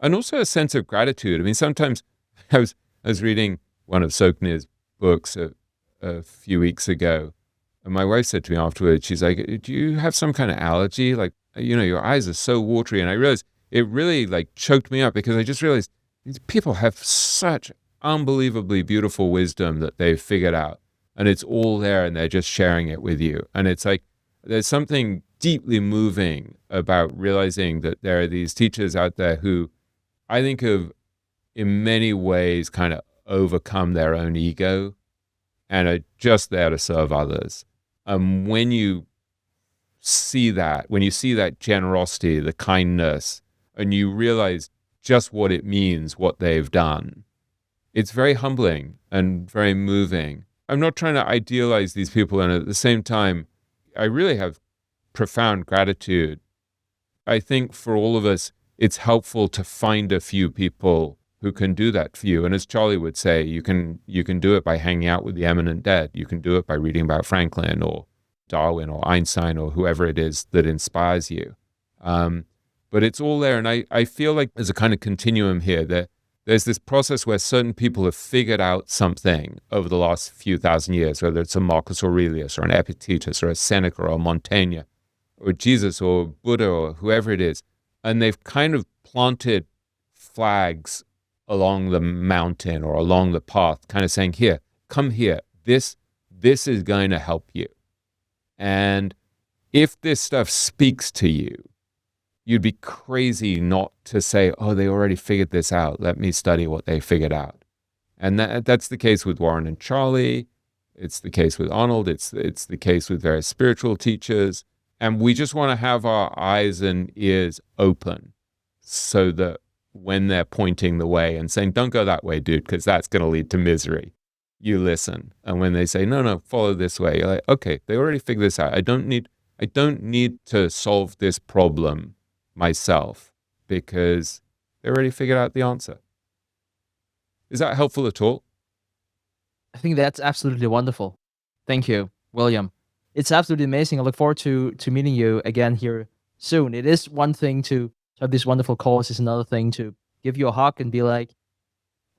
Speaker 1: and also a sense of gratitude. I mean, sometimes I was reading one of Tsoknyi's books a few weeks ago, and my wife said to me afterwards, she's like, do you have some kind of allergy? Like, your eyes are so watery. And I realized it really like choked me up, because I just realized these people have such unbelievably beautiful wisdom that they've figured out, and it's all there and they're just sharing it with you. And it's like, there's something deeply moving about realizing that there are these teachers out there who I think of, in many ways, kind of overcome their own ego and are just there to serve others. When you see that generosity, the kindness, and you realize just what it means, what they've done, it's very humbling and very moving. I'm not trying to idealize these people, and at the same time, I really have profound gratitude. I think for all of us, it's helpful to find a few people who can do that for you. And as Charlie would say, you can do it by hanging out with the eminent dead. You can do it by reading about Franklin or Darwin or Einstein or whoever it is that inspires you. But it's all there. And I feel like there's a kind of continuum here. There's this process where certain people have figured out something over the last few thousand years, whether it's a Marcus Aurelius or an Epictetus or a Seneca or a Montaigne or Jesus or Buddha or whoever it is. And they've kind of planted flags along the mountain or along the path, kind of saying, here, come here. This is going to help you. And if this stuff speaks to you, you'd be crazy not to say, oh, they already figured this out. Let me study what they figured out. And that's the case with Warren and Charlie. It's the case with Arnold. It's the case with various spiritual teachers. And we just want to have our eyes and ears open so that when they're pointing the way and saying, don't go that way, dude, because that's going to lead to misery, you listen. And when they say, no, follow this way, you're like, okay, they already figured this out. I don't need to solve this problem myself because they already figured out the answer. Is that helpful at all?
Speaker 3: I think that's absolutely wonderful. Thank you, William. It's absolutely amazing. I look forward to meeting you again here soon. It is one thing to have these wonderful calls. It's another thing to give you a hug and be like,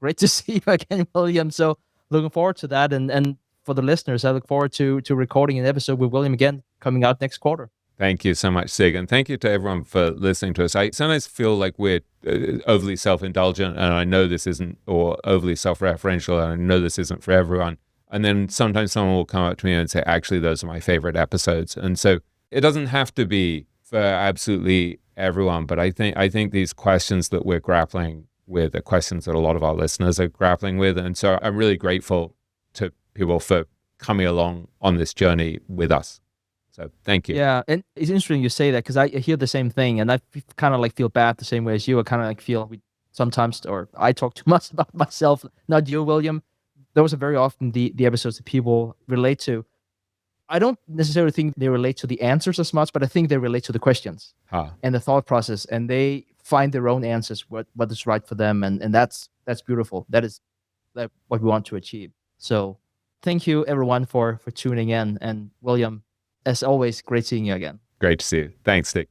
Speaker 3: great to see you again, William. So looking forward to that. And for the listeners, I look forward to recording an episode with William again coming out next quarter.
Speaker 1: Thank you so much, Stig. And thank you to everyone for listening to us. I sometimes feel like we're overly self-indulgent, and I know this isn't, or overly self-referential, and I know this isn't for everyone. And then sometimes someone will come up to me and say, actually, those are my favorite episodes. And so it doesn't have to be for absolutely everyone, but I think these questions that we're grappling with are questions that a lot of our listeners are grappling with. And so I'm really grateful to people for coming along on this journey with us. So thank you.
Speaker 3: Yeah, and it's interesting you say that because I hear the same thing, and I kind of like feel bad the same way as you. I kind of like feel sometimes, or I talk too much about myself, not you, William. Those are very often the episodes that people relate to. I don't necessarily think they relate to the answers as much, but I think they relate to the questions and the thought process, and they find their own answers, what is right for them, and that's beautiful. That is what we want to achieve. So thank you, everyone, for tuning in. And William, as always, great seeing you again.
Speaker 1: Great to see you. Thanks, Stig.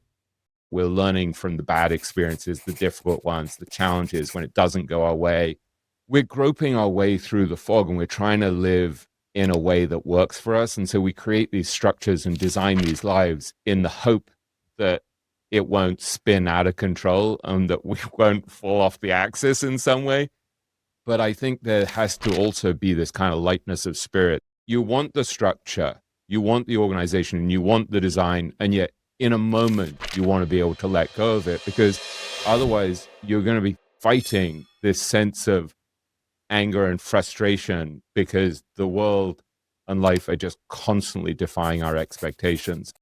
Speaker 1: We're learning from the bad experiences, the difficult ones, the challenges when it doesn't go our way. We're groping our way through the fog, and we're trying to live in a way that works for us. And so we create these structures and design these lives in the hope that it won't spin out of control and that we won't fall off the axis in some way. But I think there has to also be this kind of lightness of spirit. You want the structure, you want the organization, and you want the design, and yet in a moment you want to be able to let go of it, because otherwise you're going to be fighting this sense of anger and frustration because the world and life are just constantly defying our expectations.